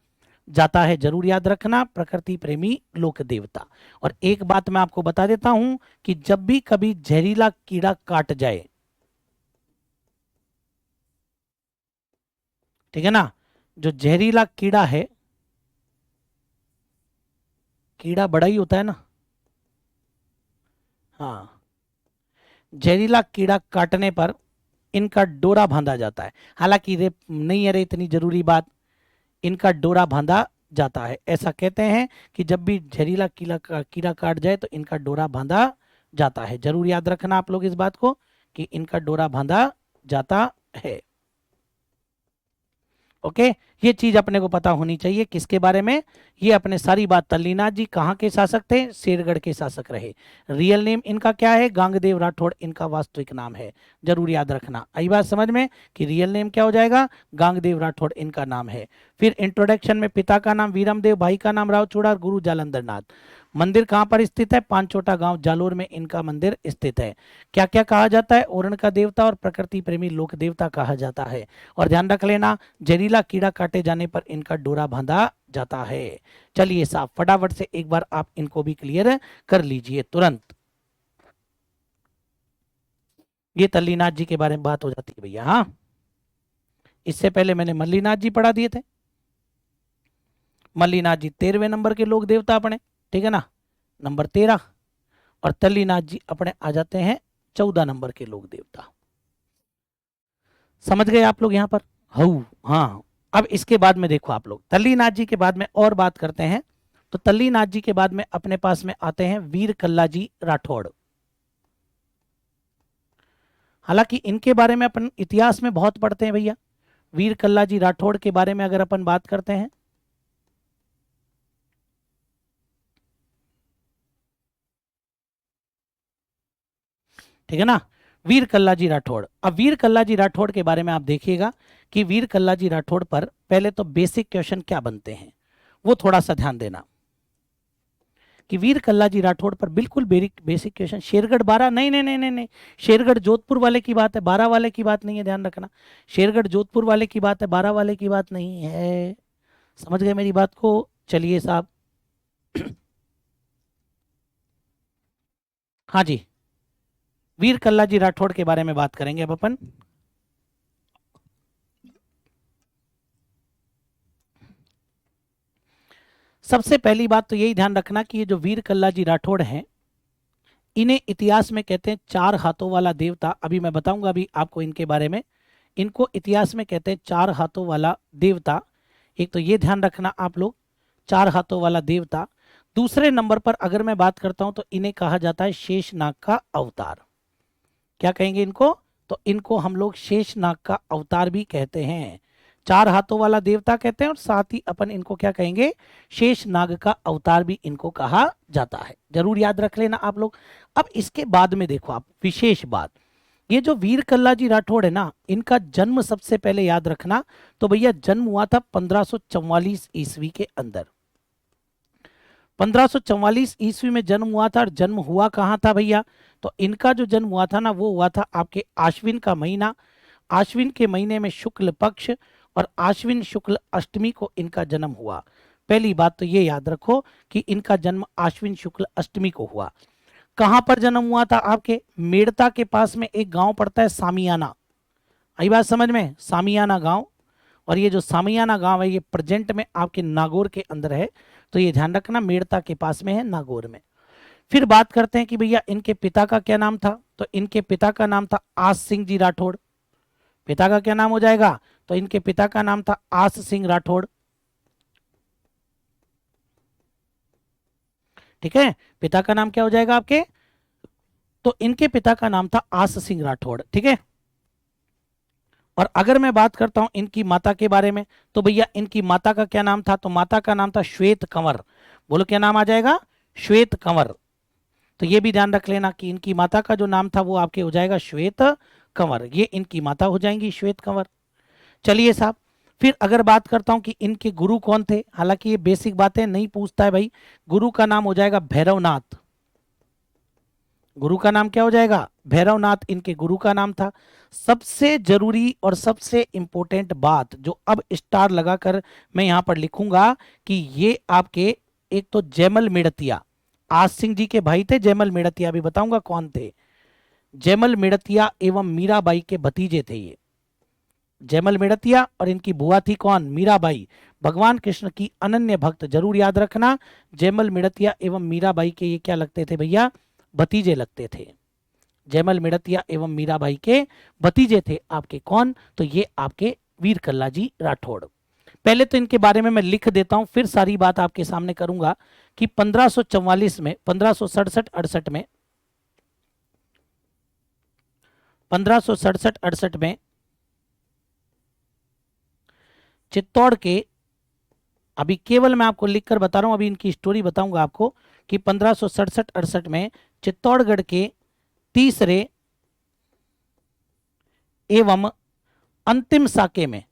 जाता है। जरूर याद रखना, प्रकृति प्रेमी लोक देवता। और एक बात मैं आपको बता देता हूं कि जब भी कभी जहरीला कीड़ा काट जाए, ठीक है ना, जो जहरीला कीड़ा है, कीड़ा बड़ा ही होता है ना, हाँ, जहरीला कीड़ा काटने पर इनका डोरा बांधा जाता है। हालांकि रे नहीं है रे इतनी जरूरी बात, इनका डोरा बांधा जाता है। ऐसा कहते हैं कि जब भी जहरीला कीड़ा काट जाए तो इनका डोरा बांधा जाता है। जरूर याद रखना आप लोग इस बात को कि इनका डोरा बांधा जाता है। ओके, ये चीज अपने को पता होनी चाहिए किसके बारे में, ये अपने सारी बात, तल्लीनाथ जी कहाँ के शासक थे, शेरगढ़ के शासक रहे। रियल नेम इनका क्या है, गांगदेव राठौड़ इनका वास्तविक नाम है। जरूर याद रखना, आई बात समझ में कि रियल नेम क्या हो जाएगा, गांगदेव राठौड़ इनका नाम है। फिर इंट्रोडक्शन में पिता का नाम वीरमदेव, भाई का नाम रावचूड़ा और गुरु जालंधर नाथ। मंदिर कहाँ पर स्थित है, पांचोटा गांव जालोर में इनका मंदिर स्थित है। क्या क्या कहा जाता है, ओरण का देवता और प्रकृति प्रेमी लोक देवता कहा जाता है। और ध्यान रख लेना, जहरीला कीड़ा काटे जाने पर इनका डोरा बांधा जाता है। चलिए साहब, फटाफट से एक बार आप इनको भी क्लियर कर लीजिए तुरंत। ये तल्लीनाथ जी के बारे में बात हो जाती है भैया। हाँ, इससे पहले मैंने मल्लीनाथ जी पढ़ा दिए थे। मल्लीनाथ जी 13वें नंबर के लोक देवता अपने, ठीक है ना, नंबर 13। और तल्लीनाथ जी अपने आ जाते हैं 14 नंबर के लोक देवता। समझ गए आप लोग यहाँ पर, हऊ, हाँ। अब इसके बाद में देखो आप लोग, तल्लीनाथ जी के बाद में और बात करते हैं। तो तल्लीनाथ जी के बाद में अपने पास में आते हैं वीर कल्ला जी राठौड़। हालांकि इनके बारे में अपन इतिहास में बहुत पढ़ते हैं भैया। वीर कल्ला जी राठौड़ के बारे में अगर अपन बात करते हैं, ठीक है ना, वीर कल्ला जी राठौड़। अब वीर कल्ला जी राठौड़ के बारे में आप देखिएगा कि वीर कल्ला जी राठौड़ पर पहले तो बेसिक क्वेश्चन क्या बनते हैं, वो थोड़ा सा ध्यान देना कि वीर कल्ला जी राठौड़ पर बिल्कुल बेसिक क्वेश्चन। शेरगढ़ 12, नहीं नहीं नहीं नहीं नहीं, शेरगढ़ जोधपुर वाले की बात है, 12 वाले की बात नहीं है, ध्यान रखना। शेरगढ़ जोधपुर वाले की बात है, 12 वाले की बात नहीं है। समझ गए मेरी बात को, चलिए साहब। हाँ जी, वीर कल्ला जी राठौड़ के बारे में बात करेंगे अब अपन। सबसे पहली बात तो यही ध्यान रखना कि ये जो वीर कल्ला जी राठौड़ हैं, इन्हें इतिहास में कहते हैं चार हाथों वाला देवता। अभी मैं बताऊंगा अभी आपको इनके बारे में। इनको इतिहास में कहते हैं चार हाथों वाला देवता। एक तो ये ध्यान रखना आप लोग, चार हाथों वाला देवता। दूसरे नंबर पर अगर मैं बात करता हूं तो इन्हें कहा जाता है शेषनाग का अवतार। क्या कहेंगे इनको, तो इनको हम लोग शेषनाग का अवतार भी कहते हैं। चार हाथों वाला देवता कहते हैं और साथ ही अपन इनको क्या कहेंगे, शेषनाग का अवतार भी इनको कहा जाता है। जरूर याद रख लेना आप लोग। अब इसके बाद में देखो आप, विशेष बात, ये जो वीर कल्ला जी राठौड़ है ना, इनका जन्म सबसे पहले याद रखना। तो भैया जन्म हुआ था 1544 ईस्वी के अंदर। 1544 ईस्वी में जन्म हुआ था। और जन्म हुआ कहाँ था भैया, तो इनका जो जन्म हुआ था ना, वो हुआ था आपके आश्विन का महीना, आश्विन के महीने में शुक्ल पक्ष, और आश्विन शुक्ल अष्टमी को इनका जन्म हुआ। पहली बात तो ये याद रखो कि इनका जन्म आश्विन शुक्ल अष्टमी को हुआ। कहां पर जन्म हुआ था आपके? मेड़ता के पास में एक गांव पड़ता है सामियाना। आई बात समझ में? सामियाना गांव। और ये जो सामियाना गांव है ये प्रेजेंट में आपके नागौर के अंदर है, तो ये ध्यान रखना, मेड़ता के पास में है, नागौर में। फिर बात करते हैं कि भैया इनके पिता का क्या नाम था, तो इनके पिता का नाम था आस सिंह जी राठौड़। पिता का क्या नाम हो जाएगा? तो इनके पिता का नाम था आस सिंह राठौड़। ठीक है, पिता का नाम क्या हो जाएगा आपके? तो इनके पिता का नाम था आस सिंह राठौड़। ठीक है, और अगर मैं बात करता हूं इनकी माता के बारे में, तो भैया इनकी माता का क्या नाम था? तो माता का नाम था श्वेत कंवर। बोलो क्या नाम आ जाएगा? श्वेत कंवर। तो ये भी ध्यान रख लेना कि इनकी माता का जो नाम था वो आपके हो जाएगा श्वेत कंवर, ये इनकी माता हो जाएंगी श्वेत कंवर। चलिए साहब, फिर अगर बात करता हूं कि इनके गुरु कौन थे, हालांकि ये बेसिक बातें नहीं पूछता है भाई। गुरु का नाम हो जाएगा भैरवनाथ। गुरु का नाम क्या हो जाएगा? भैरवनाथ इनके गुरु का नाम था। सबसे जरूरी और सबसे इंपॉर्टेंट बात जो अब स्टार लगाकर मैं यहां पर लिखूंगा कि ये आपके, एक तो जयमल मेड़तिया, आस सिंह जी के भाई थे जयमल मेड़तिया, अभी बताऊंगा कौन थे। जयमल मेड़तिया एवं मीराबाई के भतीजे थे ये। जयमल मेड़तिया और इनकी बुआ थी कौन? मीराबाई। भगवान कृष्ण की अनन्य भक्त, जरूर याद रखना। जयमल मेड़तिया एवं मीराबाई के ये क्या लगते थे भैया? भतीजे लगते थे। जयमल मेड़तिया एवं मीराबाई के भतीजे थे आपके कौन? तो ये आपके वीर कल्लाजी राठौड़। पहले तो इनके बारे में मैं लिख देता हूं, फिर सारी बात आपके सामने करूंगा कि 1544 में, 1567-68 में, 1567-68 में चित्तौड़ के, अभी केवल मैं आपको लिखकर बता रहा हूं, अभी इनकी स्टोरी बताऊंगा आपको कि 1567-68 में चित्तौड़गढ़ के तीसरे एवं अंतिम साके में,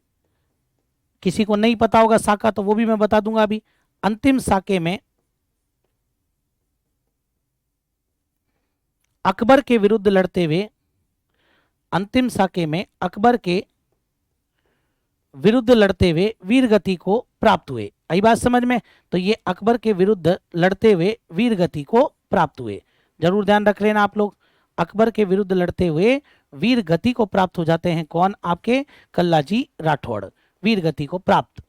किसी को नहीं पता होगा साका तो वो भी मैं बता दूंगा अभी। अंतिम साके में अकबर के विरुद्ध लड़ते हुए, अंतिम साके में अकबर के विरुद्ध लड़ते हुए वीर गति को प्राप्त हुए। आई बात समझ में? तो ये अकबर के विरुद्ध लड़ते हुए वीर गति को प्राप्त हुए, जरूर ध्यान रख लेना आप लोग। अकबर के विरुद्ध लड़ते हुए वीर गति को प्राप्त हो जाते हैं कौन? आपके कल्लाजी राठौड़, वीर गति को प्राप्त।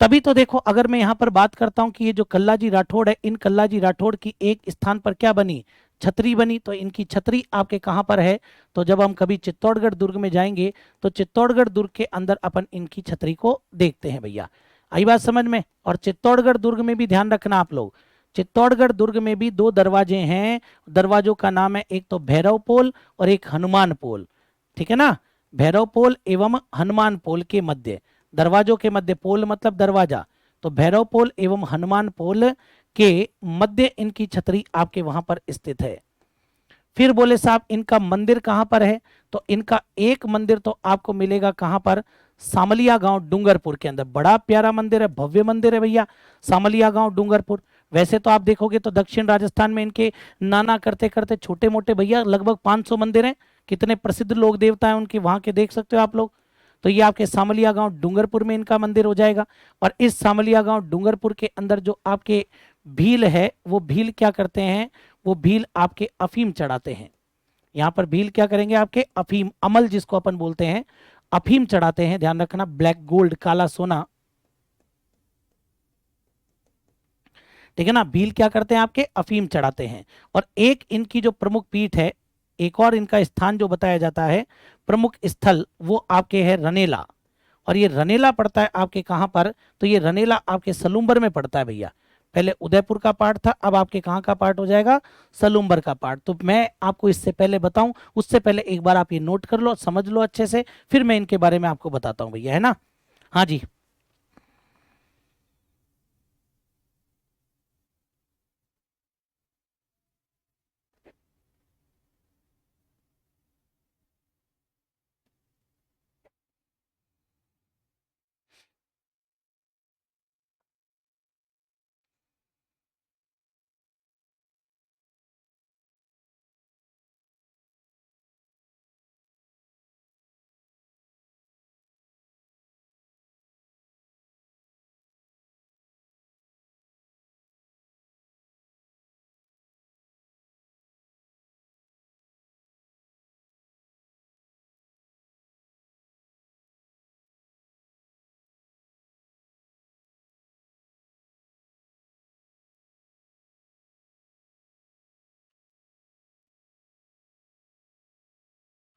तभी तो देखो, अगर मैं यहां पर बात करता हूं कि ये जो कल्लाजी राठौड़ है, इन कल्लाजी राठौड़ की एक स्थान पर क्या बनी? छतरी बनी। तो इनकी छतरी आपके कहां पर है? तो जब हम कभी चित्तौड़गढ़ दुर्ग में जाएंगे तो चित्तौड़गढ़ दुर्ग के अंदर अपन इनकी छतरी को देखते हैं भैया। आई बात समझ में? और चित्तौड़गढ़ दुर्ग में भी ध्यान रखना आप लोग, चित्तौड़गढ़ दुर्ग में भी दो दरवाजे हैं। दरवाजों का नाम है, एक तो भैरव पोल और एक हनुमान पोल। ठीक है ना? भैरव पोल एवं हनुमान पोल के मध्य, दरवाजों के मध्य, पोल मतलब दरवाजा, तो भैरव पोल एवं हनुमान पोल के मध्य इनकी छतरी आपके वहां पर स्थित है। फिर बोले साहब इनका मंदिर कहां पर है? तो इनका एक मंदिर तो आपको मिलेगा कहां पर? सामलिया गांव डूंगरपुर के अंदर। बड़ा प्यारा मंदिर है, भव्य मंदिर है भैया, सामलिया गांव डूंगरपुर। वैसे तो आप देखोगे तो दक्षिण राजस्थान में इनके नाना करते करते छोटे मोटे भैया लगभग 500 मंदिर हैं। कितने प्रसिद्ध लोग देवता हैं उनके वहां के, देख सकते हो आप लोग। तो ये आपके सामलिया गांव डूंगरपुर में इनका मंदिर हो जाएगा। और इस सामलिया गांव डूंगरपुर के अंदर जो आपके भील है, वो भील क्या करते हैं? वो भील आपके अफीम चढ़ाते हैं। यहाँ पर भील क्या करेंगे? आपके अफीम, अमल जिसको अपन बोलते हैं, अफीम चढ़ाते हैं। ध्यान रखना, ब्लैक गोल्ड, काला सोना। ठीक है ना? भील क्या करते हैं? आपके अफीम चढ़ाते हैं। और एक इनकी जो प्रमुख पीठ है, एक और इनका स्थान जो बताया जाता है प्रमुख स्थल, वो आपके है रनेला। और ये रनेला पड़ता है आपके कहां पर? तो ये रनेला आपके सलूम्बर में पड़ता है भैया। पहले उदयपुर का पार्ट था, अब आपके कहां का पार्ट हो जाएगा? सलूम्बर का पार्ट। तो मैं आपको इससे पहले बताऊं, उससे पहले एक बार आप ये नोट कर लो, समझ लो अच्छे से, फिर मैं इनके बारे में आपको बताता हूं भैया, है ना? हाँ जी।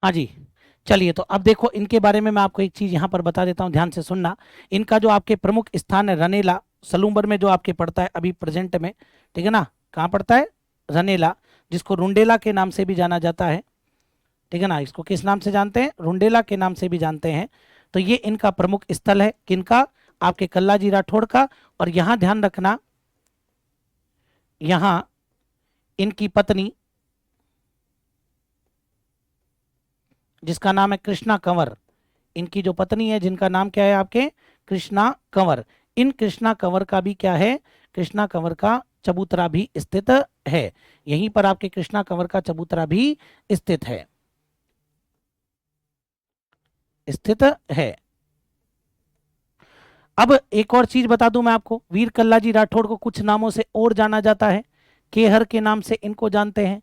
हाँ जी, चलिए तो अब देखो इनके बारे में मैं आपको एक चीज यहाँ पर बता देता हूँ, ध्यान से सुनना। इनका जो आपके प्रमुख स्थान है रनेला, सलूम्बर में जो आपके पड़ता है अभी प्रेजेंट में, ठीक है ना, कहाँ पड़ता है? रनेला, जिसको रुंडेला के नाम से भी जाना जाता है, ठीक है ना। इसको किस नाम से जानते हैं? रुंडेला के नाम से भी जानते हैं। तो ये इनका प्रमुख स्थल है, किनका? आपके कल्लाजी राठौड़ का। और यहां ध्यान रखना, यहां इनकी पत्नी जिसका नाम है कृष्णा कंवर, इनकी जो पत्नी है जिनका नाम क्या है आपके? कृष्णा कंवर। इन कृष्णा कंवर का भी क्या है? कृष्णा कंवर का चबूतरा भी स्थित है, यहीं पर आपके कृष्णा कंवर का चबूतरा भी स्थित है, स्थित है। अब एक और चीज बता दूं मैं आपको, वीर कल्लाजी राठौड़ को कुछ नामों से और जाना जाता है। केहर के नाम से इनको जानते हैं,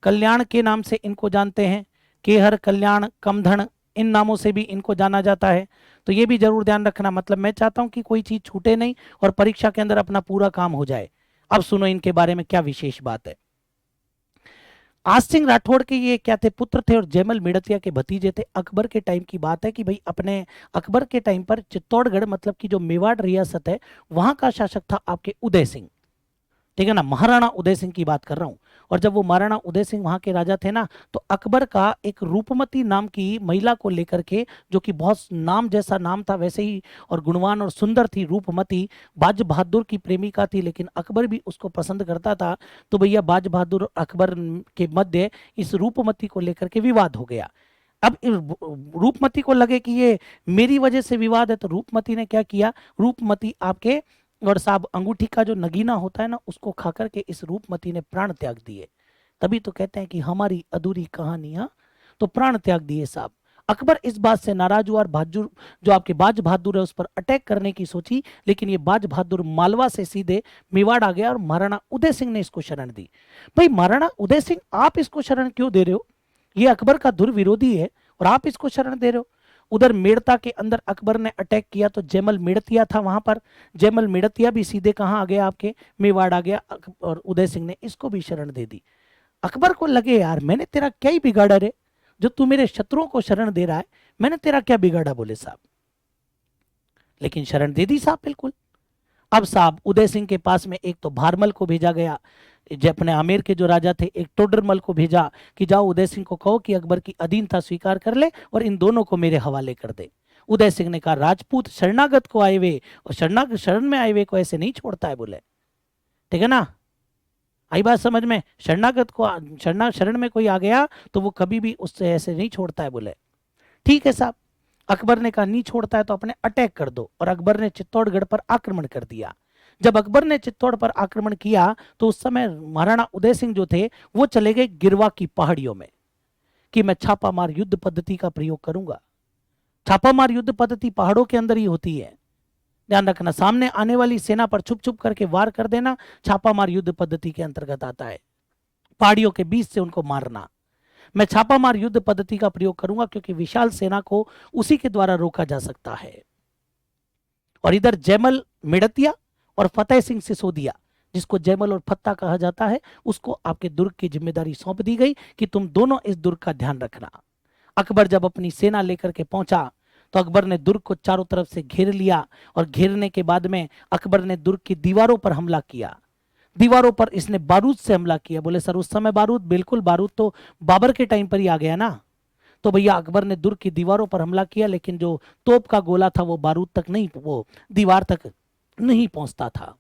कल्याण के नाम से इनको जानते हैं, केहर, कल्याण, कमधन, इन नामों से भी इनको जाना जाता है। तो ये भी जरूर ध्यान रखना, मतलब मैं चाहता हूं कि कोई चीज छूटे नहीं और परीक्षा के अंदर अपना पूरा काम हो जाए। अब सुनो इनके बारे में क्या विशेष बात है। आज सिंह राठौड़ के ये क्या थे? पुत्र थे और जयमल मेड़तिया के भतीजे थे। अकबर के टाइम की बात है कि भाई अपने अकबर के टाइम पर चित्तौड़गढ़ मतलब कि जो मेवाड़ रियासत है वहां का शासक था आपके उदय सिंह, ठीक है ना, महाराणा उदय सिंह की बात कर रहा हूं। और जब वो महाराणा उदय सिंह वहां के राजा थे ना, तो अकबर का एक रूपमती नाम की महिला को लेकर के, जो कि बहुत नाम जैसा नाम था वैसे ही और गुणवान और सुंदर थी, रूपमती, बाज बहादुर की प्रेमिका थी, लेकिन अकबर भी उसको पसंद करता था। तो भैया बाज बहादुर और अकबर के मध्य इस रूपमती को लेकर के विवाद हो गया। अब रूपमती को लगे कि ये मेरी वजह से विवाद है, तो रूपमती ने क्या किया? रूपमती आपके और साहब अंगूठी का जो नगीना होता है ना, उसको खा करके इस रूपमती ने प्राण त्याग दिए। तभी तो कहते हैं कि हमारी अधूरी कहानियां, तो प्राण त्याग दिए साहब। अकबर इस बात से नाराज हुआ और बहादुर जो आपके बाज बहादुर है उस पर अटैक करने की सोची, लेकिन ये बाज बहादुर मालवा से सीधे मेवाड़ आ गया और महाराणा उदय सिंह ने इसको शरण दी। भाई महाराणा उदय सिंह, आप इसको शरण क्यों दे रहे हो? ये अकबर का दुर्विरोधी है और आप इसको शरण दे रहे हो। उधर मेड़ता के अंदर अकबर ने अटैक किया तो जयमल मेड़तिया था वहां पर, जयमल मेड़तिया भी सीधे कहां आ गया? आपके मेवाड़ आ गया। और उदय सिंह ने इसको भी शरण दे दी। अकबर को लगे यार मैंने तेरा क्या ही बिगाड़ा रे, जो तू मेरे शत्रुओं को शरण दे रहा है, मैंने तेरा क्या बिगाड़ा? बोले साहब, लेकिन शरण दे दी साहब बिल्कुल। अब साहब उदय सिंह के पास में एक तो भारमल को भेजा गया, जो अपने आमेर के जो राजा थे, एक टोडरमल को भेजा कि जाओ उदय सिंह को कहो कि अकबर की अधीनता स्वीकार कर ले और इन दोनों को मेरे हवाले कर दे। उदय सिंह ने कहा राजपूत शरणागत को आए हुए और शरण में आए हुए को ऐसे नहीं छोड़ता है, बोले, ठीक है ना। आई बात समझ में? शरणागत को शरण में कोई आ गया तो वो कभी भी उससे ऐसे नहीं छोड़ता है, बोले। ठीक है साहब, अकबर ने कहा नहीं छोड़ता है तो अपने अटैक कर दो, और अकबर ने चित्तौड़गढ़ पर आक्रमण कर दिया। जब अकबर ने चित्तौड़ पर आक्रमण किया तो उस समय महाराणा उदय सिंह जो थे वो चले गए गिरवा की पहाड़ियों में कि मैं छापामार युद्ध पद्धति का प्रयोग करूंगा। छापामार युद्ध पद्धति पहाड़ों के अंदर ही होती है, ध्यान रखना। सामने आने वाली सेना पर छुप छुप करके वार कर देना छापामार युद्ध पद्धति के अंतर्गत आता है। पहाड़ियों के बीच से उनको मारना। मैं छापामार युद्ध पद्धति का प्रयोग करूंगा क्योंकि विशाल सेना को उसी के द्वारा रोका जा सकता है। और इधर जयमल मेड़तिया और फतेह सिंह सिसोदिया, जिसको जयमल और फत्ता कहा जाता है, उसको आपके दुर्ग की जिम्मेदारी सौंप दी गई कि तुम दोनों इस दुर्ग का ध्यान रखना। अकबर जब अपनी सेना लेकर के पहुंचा तो अकबर ने दुर्ग को चारों तरफ से घेर लिया और घेरने के बाद में अकबर ने दुर्ग की दीवारों पर हमला किया। दीवारों पर इसने बारूद से हमला किया। बोले सर उस समय बारूद? बिल्कुल, बारूद तो बाबर के टाइम पर ही आ गया ना। तो भैया अकबर ने दुर्ग की दीवारों पर हमला किया, लेकिन जो तोप का गोला था वो बारूद तक नहीं, वो दीवार तक नहीं पहुंचता था।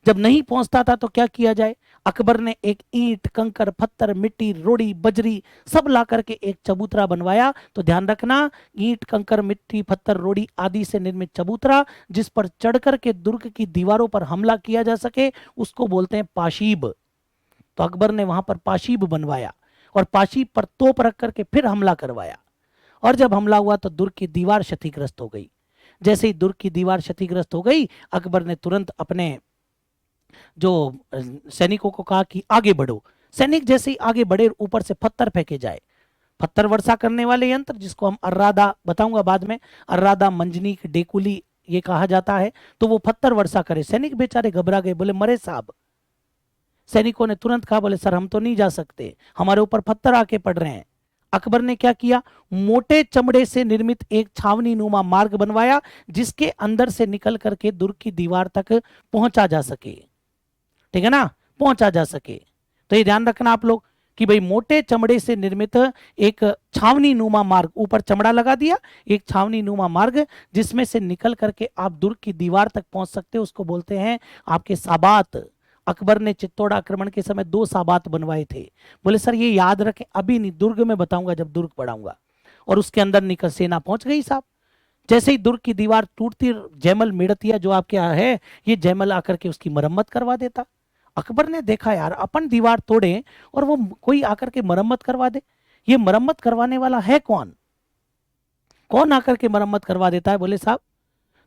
जब नहीं पहुंचता था तो क्या किया जाए? अकबर ने एक ईंट, कंकर, पत्थर, मिट्टी, रोड़ी, बजरी सब ला करके एक चबूतरा बनवाया। तो ध्यान रखना, ईंट, कंकर, मिट्टी, पत्थर, रोड़ी आदि से निर्मित चबूतरा जिस पर चढ़ करके दुर्ग की दीवारों पर हमला किया जा सके उसको बोलते हैं पाशीब। तो अकबर ने वहां पर पाशीब बनवाया और पाशीब पर तोप रख करके फिर हमला करवाया। और जब हमला हुआ तो दुर्ग की दीवार क्षतिग्रस्त हो गई। जैसे ही दुर्ग की दीवार क्षतिग्रस्त हो गई, अकबर ने तुरंत अपने जो सैनिकों को कहा कि आगे बढ़ो। सैनिक जैसे ही आगे बढ़े, ऊपर से पत्थर फेंके जाए, पत्थर वर्षा करने वाले यंत्र जिसको हम अर्रादा, बताऊंगा बाद में, अर्रादा, मंजनीक, डेकुली ये कहा जाता है। तो वो पत्थर वर्षा करे। सैनिक बेचारे घबरा गए, बोले मरे साहब। सैनिकों ने तुरंत कहा, बोले सर हम तो नहीं जा सकते, हमारे ऊपर पत्थर आके पड़ रहे हैं। अकबर ने क्या किया, मोटे चमड़े से निर्मित एक छावनी नुमा मार्ग बनवाया जिसके अंदर से निकल करके दुर्ग की दीवार तक पहुंचा जा सके। ठीक है ना, पहुंचा जा सके। तो ये ध्यान रखना आप लोग कि भाई मोटे चमड़े से निर्मित एक छावनी नुमा मार्ग, ऊपर चमड़ा लगा दिया, एक छावनी नुमा मार्ग जिसमें से निकल करके आप दुर्ग की दीवार तक पहुंच सकते हो, उसको बोलते हैं आपके साबात। अकबर ने चित्तौड़ आक्रमण के समय 2 साबात बनवाए थे। बोले सर ये याद रखें, अभी नहीं, दुर्ग में बताऊंगा जब दुर्ग पढ़ाऊंगा। और उसके अंदर निकल सेना पहुंच गई साहब। जैसे ही दुर्ग की दीवार टूटती, जयमल मेड़तिया जो आपके यहाँ है, ये जयमल आकर के उसकी मरम्मत करवा देता। अकबर ने देखा यार अपन दीवार तोड़े और वो कोई आकर के मरम्मत करवा दे, ये मरम्मत करवाने वाला है कौन, कौन आकर के मरम्मत करवा देता है? बोले साहब,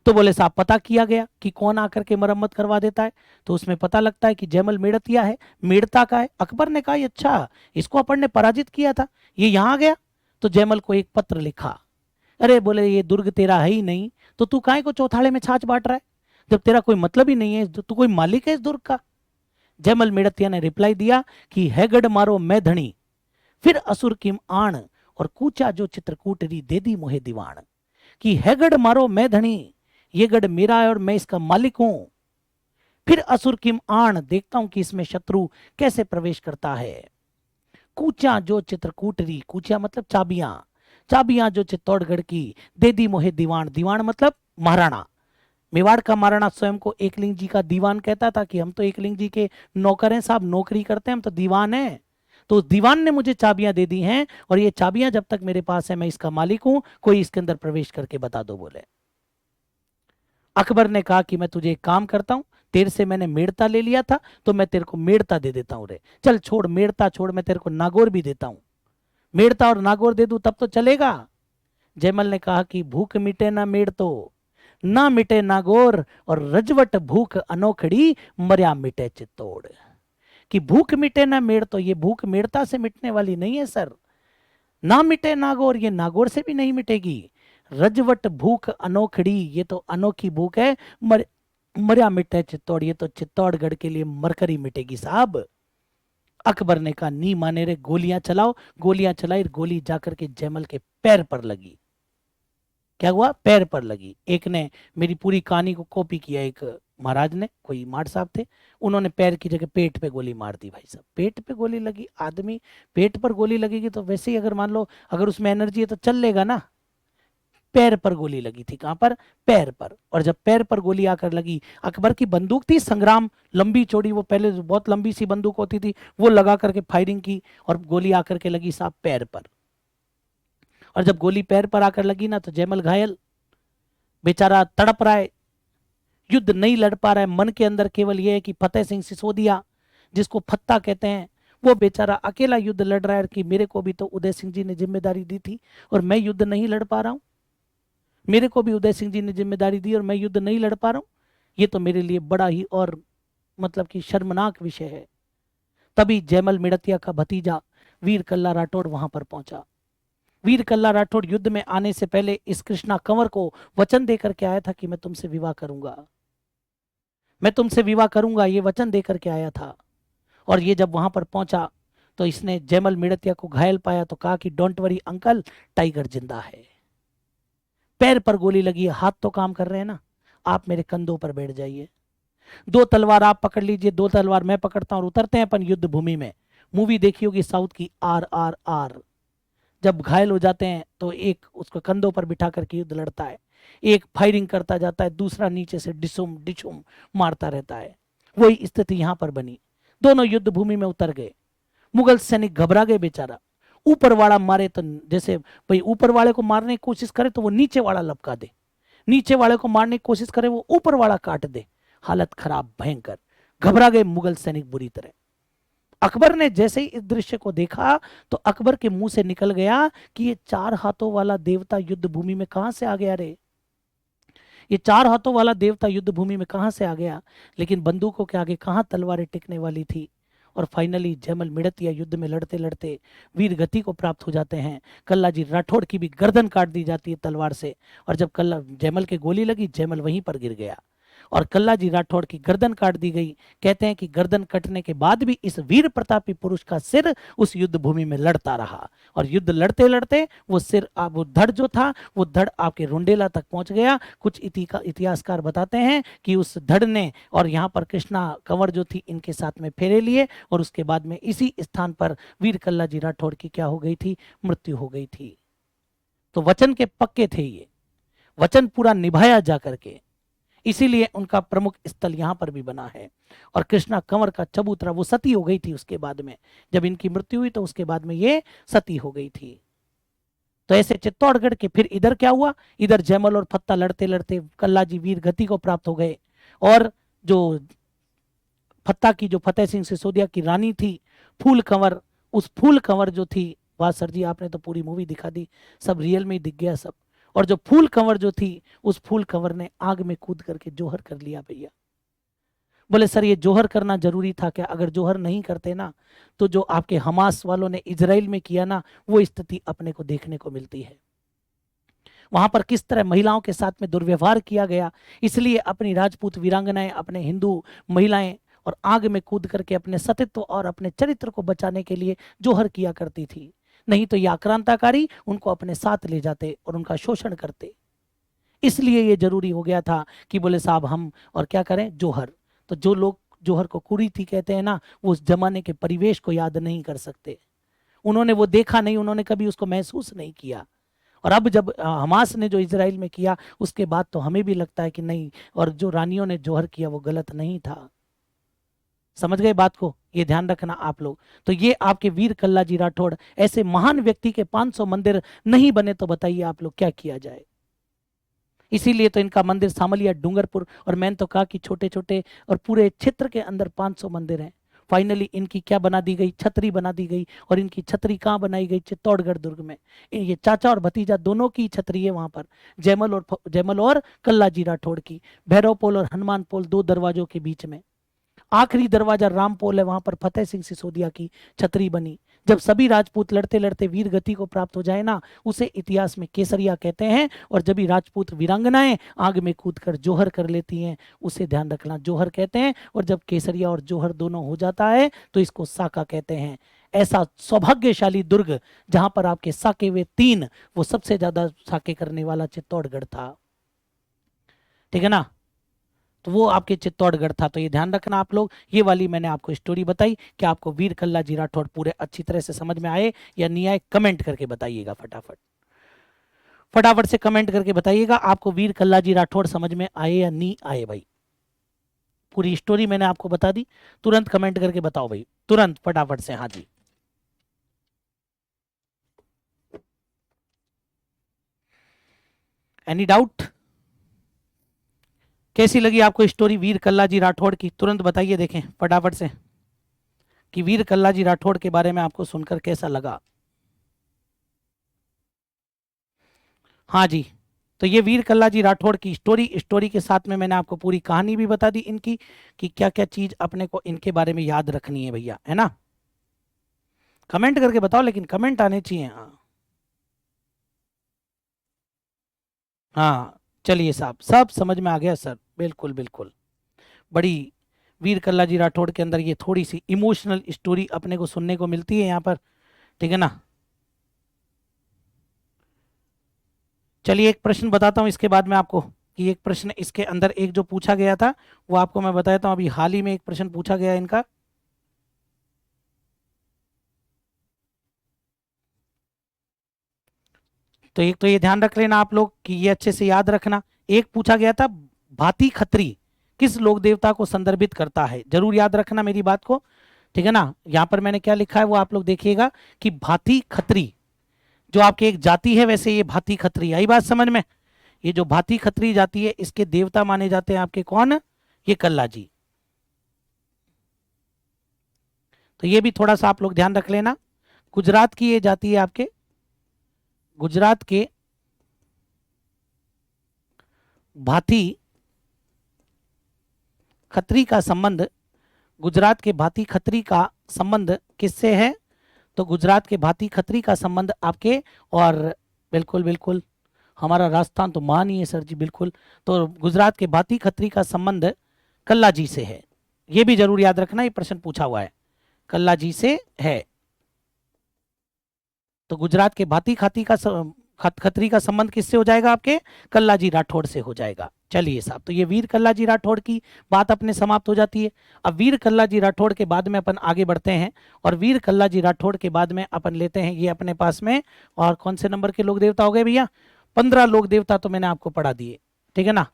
तो बोले साहब पता किया गया कि कौन आकर के मरम्मत करवा देता है, तो उसमें पता लगता है कि जयमल मेड़तिया है, मेड़ता का है। अकबर ने कहा अच्छा, इसको अपन ने पराजित किया था, ये यहाँ आ गया। तो जयमल को एक पत्र लिखा, अरे बोले ये दुर्ग तेरा है ही नहीं तो तू काहे को चौथाड़े में छाछ बांट रहा है, जब तेरा कोई मतलब ही नहीं है, तू कोई मालिक है इस दुर्ग का। जयमल मेड़तिया ने रिप्लाई दिया कि है गढ़ मारो मैं धनी, फिर असुर किम आण, और कूचा जो चित्रकूट री दे दी मोहे दीवान। कि है गढ़ मारो मैं धनी, ये गढ़ मेरा है और मैं इसका मालिक हूं, फिर असुर किम आण, देखता हूं कि इसमें शत्रु कैसे प्रवेश करता है। कूचा जो चित्रकूट री, कूचा मतलब चाबियां, चाबियां जो चित्तौड़गढ़ की, दे दी मोहे दीवान, दीवान मतलब महाराणा। मेवाड़ का महाराणा स्वयं को एकलिंग जी का दीवान कहता था कि हम तो एकलिंग जी के नौकर हैं साहब, नौकरी करते हैं, हम तो दीवान हैं। तो दीवान ने मुझे चाबियां दे दी हैं और ये चाबियां जब तक मेरे पास है मैं इसका मालिक हूं, कोई इसके अंदर प्रवेश करके बता दो। बोले अकबर ने कहा कि मैं तुझे एक काम करता हूं, तेरे से मैंने मेड़ता ले लिया था तो मैं तेरे को मेड़ता दे देता हूं रे, चल छोड़ मेड़ता छोड़, मैं तेरे को नागौर भी देता हूं, मेड़ता और नागौर दे दूं तब तो चलेगा। जयमल ने कहा कि भूख मिटे ना मेड़ तो ना मिटे नागौर, और रजवट भूख अनोखड़ी मर्या मिटे चित्तौड़। कि भूख मिटे ना मेड़ तो, ये भूख मेड़ता से मिटने वाली नहीं है सर, ना मिटे नागौर, ये नागौर से भी नहीं मिटेगी। रजवट भूख अनोखड़ी, ये तो अनोखी भूख है, मर्या मिटे चित्तौड़, ये तो चित्तौड़गढ़ के लिए मरकर ही मिटेगी साहब। अकबर ने कहा नी माने रे, गोलियां चलाओ। गोलियां चलाई, गोली जाकर के जयमल के पैर पर लगी। क्या हुआ? पैर पर लगी। एक ने मेरी पूरी कहानी को कॉपी किया, एक महाराज ने, कोई मार साहब थे, उन्होंने पैर की जगह पेट पे गोली मार दी। भाई साहब पेट पे गोली लगी, आदमी पेट पर गोली लगेगी तो वैसे ही अगर मान लो अगर उसमें एनर्जी है तो चल लेगा ना। पैर पर गोली लगी थी, कहां पर? पैर पर। और जब पैर पर गोली आकर लगी, अकबर की बंदूक थी संग्राम, लंबी चौड़ी, वो पहले बहुत लंबी सी बंदूक होती थी, वो लगा करके फायरिंग की और गोली आकर के लगी साहब पैर पर। और जब गोली पैर पर आकर लगी ना तो जयमल घायल, बेचारा तड़प रहा है, युद्ध नहीं लड़ पा रहा है, मन के अंदर केवल यह है कि फतेह सिंह सिसोदिया, जिसको फत्ता कहते हैं, वो बेचारा अकेला युद्ध लड़ रहा है कि मेरे को भी तो उदय सिंह जी ने जिम्मेदारी दी थी और मैं युद्ध नहीं लड़ पा रहा हूं, मेरे को भी उदय सिंह जी ने जिम्मेदारी दी और मैं युद्ध नहीं लड़ पा रहा हूं, ये तो मेरे लिए बड़ा ही और मतलब कि शर्मनाक विषय है। तभी जयमल मेड़तिया का भतीजा वीर कल्ला राठौड़ वहां पर पहुंचा। वीर कल्ला राठौड़ युद्ध में आने से पहले इस कृष्णा कंवर को वचन देकर के आया था कि मैं तुमसे विवाह करूंगा, मैं तुमसे विवाह करूंगा, ये वचन देकर के आया था। और ये जब वहां पर पहुंचा तो इसने जयमल मेड़तिया को घायल पाया तो कहा कि डोंट वरी अंकल, टाइगर जिंदा है। पैर पर गोली लगी है, हाथ तो काम कर रहे हैं ना, आप मेरे कंधों पर बैठ जाइए, 2 तलवार आप पकड़ लीजिए, 2 तलवार मैं पकड़ता हूं और उतरते हैं अपन युद्ध भूमि में। मूवी देखी होगी साउथ की RRR, जब घायल हो जाते हैं तो एक उसको कंधों पर बिठा करके युद्ध लड़ता है, एक फायरिंग करता जाता है, दूसरा नीचे से डिशुम डिशुम मारता रहता है। वही स्थिति यहां पर बनी, दोनों युद्ध भूमि में उतर गए। मुगल सैनिक घबरा गए, बेचारा ऊपर वाला मारे तो जैसे भाई ऊपर वाले को मारने की कोशिश करे तो वो नीचे वाला लपका दे, नीचे वाले को मारने की कोशिश करे वो ऊपर वाला काट दे, हालत खराब, भयंकर, घबरा गए मुगल सैनिक बुरी तरह। अकबर ने जैसे ही इस दृश्य को देखा तो अकबर के मुंह से निकल गया कि ये 4 हाथों वाला देवता युद्ध भूमि में कहां से आ गया रे, ये 4 हाथों वाला देवता युद्ध भूमि में कहां से आ गया। लेकिन बंदूकों के आगे कहां तलवारें टिकने वाली थी। और फाइनली जयमल मेड़तिया युद्ध में लड़ते लड़ते वीर गति को प्राप्त हो जाते हैं। कल्ला जी राठौड़ की भी गर्दन काट दी जाती है तलवार से, और जब कल्ला जयमल के गोली लगी, जयमल वहीं पर गिर गया। और कल्लाजी राठौड़ की गर्दन काट दी गई। कहते हैं कि गर्दन कटने के बाद भी इस वीर प्रतापी पुरुष का सिर उस युद्ध भूमि में लड़ता रहा और युद्ध लड़ते लड़ते वो सिर वो धड़ जो था वो धड़ आपके रुंडेला तक पहुंच गया। कुछ इतिहासकार बताते हैं कि उस धड़ ने और यहाँ पर कृष्णा कंवर जो थी इनके साथ में फेरे लिए और उसके बाद में इसी स्थान पर वीर कल्लाजी राठौड़ की क्या हो गई थी, मृत्यु हो गई थी। तो वचन के पक्के थे, ये वचन पूरा निभाया जा करके, इसीलिए उनका प्रमुख स्थल यहां पर भी बना है। और कृष्णा कंवर का चबूतरा, वो सती हो गई थी उसके बाद में, जब इनकी मृत्यु हुई तो उसके बाद में ये सती हो गई थी। तो ऐसे चित्तौड़गढ़ के फिर इधर क्या हुआ, इधर जयमल और फत्ता लड़ते लड़ते कल्लाजी वीर गति को प्राप्त हो गए और जो फत्ता की जो फतेह सिंह सिसोदिया की रानी थी फूल कंवर, उस फूल कंवर जो थी, वाह सर जी आपने तो पूरी मूवी दिखा दी, सब रियल में ही दिख गया सब। और जो फूल कंवर जो थी उस फूल कंवर ने आग में कूद करके जोहर कर लिया भैया। बोले सर ये जोहर करना जरूरी था क्या? अगर जोहर नहीं करते ना तो जो आपके हमास वालों ने इजराइल में किया ना वो स्थिति अपने को देखने को मिलती है। वहां पर किस तरह महिलाओं के साथ में दुर्व्यवहार किया गया, इसलिए अपनी राजपूत वीरांगनाएं, अपने हिंदू महिलाएं और आग में कूद करके अपने सतीत्व और अपने चरित्र को बचाने के लिए जोहर किया करती थी। नहीं तो ये आक्रांताकारी उनको अपने साथ ले जाते और उनका शोषण करते। इसलिए ये जरूरी हो गया था कि बोले साहब हम और क्या करें, जोहर। तो जो लोग जोहर को कुरीति कहते हैं ना, वो उस जमाने के परिवेश को याद नहीं कर सकते, उन्होंने वो देखा नहीं, उन्होंने कभी उसको महसूस नहीं किया। और अब जब हमास ने जो इजराइल में किया उसके बाद तो हमें भी लगता है कि नहीं, और जो रानियों ने जोहर किया वो गलत नहीं था। समझ गए बात को, ये ध्यान रखना आप लोग। तो ये आपके वीर कल्लाजी राठौड़, ऐसे महान व्यक्ति के 500 मंदिर नहीं बने तो बताइए आप लोग क्या किया जाए। इसीलिए तो इनका मंदिर सामलिया, डूंगरपुर, और मैंने तो कहा कि छोटे छोटे और पूरे क्षेत्र के अंदर 500 मंदिर हैं। फाइनली इनकी क्या बना दी गई, छतरी बना दी गई। और इनकी छतरी कहाँ बनाई गई? चित्तौड़गढ़ दुर्ग में। ये चाचा और भतीजा दोनों की छतरी है वहां पर, जयमल और कल्लाजी राठौड़ की। भैरव पोल और हनुमान पोल 2 दरवाजों के बीच में। आखिरी दरवाजा राम पोल है, वहां पर फतेह सिंह सिसोदिया की छतरी बनी। जब सभी राजपूत लड़ते लड़ते वीर गति को प्राप्त हो जाए ना, उसे इतिहास में केसरिया कहते हैं। और जब भी राजपूत वीरांगनाएं आग में कूदकर जोहर कर लेती हैं, उसे ध्यान रखना, जोहर कहते हैं। और जब केसरिया और जोहर दोनों हो जाता है तो इसको साका कहते हैं। ऐसा सौभाग्यशाली दुर्ग जहां पर आपके साके हुए 3, वो सबसे ज्यादा साके करने वाला चित्तौड़गढ़ था। ठीक है ना, तो वो आपके चित्तौड़गढ़ था। तो ये ध्यान रखना आप लोग। ये वाली मैंने आपको स्टोरी बताई कि आपको वीर कल्लाजी राठौड़ पूरे अच्छी तरह से समझ में आए या नहीं आए, कमेंट करके बताइएगा। फटाफट फटाफट से कमेंट करके बताइएगा आपको वीर कल्लाजी राठौड़ समझ में आए या नहीं आए भाई। पूरी स्टोरी मैंने आपको बता दी, तुरंत कमेंट करके बताओ भाई, तुरंत फटाफट से। हाँ जी, एनी डाउट? कैसी लगी आपको स्टोरी वीर कल्लाजी राठौड़ की? तुरंत बताइए, देखें फटाफट से कि वीर कल्लाजी राठौड़ के बारे में आपको सुनकर कैसा लगा। हाँ जी, तो ये वीर कल्लाजी राठौड़ की स्टोरी के साथ में मैंने आपको पूरी कहानी भी बता दी इनकी कि क्या क्या चीज अपने को इनके बारे में याद रखनी है भैया, है ना। कमेंट करके बताओ, लेकिन कमेंट आने चाहिए। हाँ हाँ, चलिए साहब, सब समझ में आ गया सर, बिल्कुल बिल्कुल। बड़ी वीर कल्लाजी राठौड़ के अंदर ये थोड़ी सी इमोशनल स्टोरी अपने को सुनने को मिलती है यहाँ पर, ठीक है ना। चलिए एक प्रश्न बताता हूँ इसके बाद में आपको, कि एक प्रश्न इसके अंदर एक जो पूछा गया था वो आपको मैं बताता हूँ। अभी हाल ही में एक प्रश्न पूछा गया इनका, तो एक तो ये ध्यान रख लेना आप लोग कि ये अच्छे से याद रखना। एक पूछा गया था, भाती खत्री किस लोक देवता को संदर्भित करता है? जरूर याद रखना मेरी बात को, ठीक है ना। यहाँ पर मैंने क्या लिखा है वो आप लोग देखिएगा कि भाती खत्री जो आपकी एक जाति है, वैसे ये भाती खत्री, आई बात समझ में। ये जो भाती खत्री जाति है इसके देवता माने जाते हैं आपके कौन? ये कल्लाजी। तो ये भी थोड़ा सा आप लोग ध्यान रख लेना। गुजरात की ये जाति है आपके, गुजरात के भाती खत्री का संबंध, गुजरात के भाती खत्री का संबंध किससे है? तो गुजरात के भाती खत्री का संबंध आपके, और बिल्कुल बिल्कुल हमारा राजस्थान तो महान ही है सर जी, बिल्कुल। तो गुजरात के भाती खत्री का संबंध कल्ला जी से है, ये भी जरूर याद रखना, ये प्रश्न पूछा हुआ है, कल्ला जी से है। तो गुजरात के भाती खाती का खत्री का संबंध किससे हो जाएगा? आपके कल्ला जी राठौड़ से हो जाएगा। चलिए साहब, तो ये वीर कल्ला जी राठौड़ की बात अपने समाप्त हो जाती है। अब वीर कल्ला जी राठौड़ के बाद में अपन आगे बढ़ते हैं, और वीर कल्ला जी राठौड़ के बाद में अपन लेते हैं ये अपने पास में, और कौन से नंबर के लोक देवता हो गए भैया? 15 लोक देवता तो मैंने आपको पढ़ा दिए, ठीक है ना,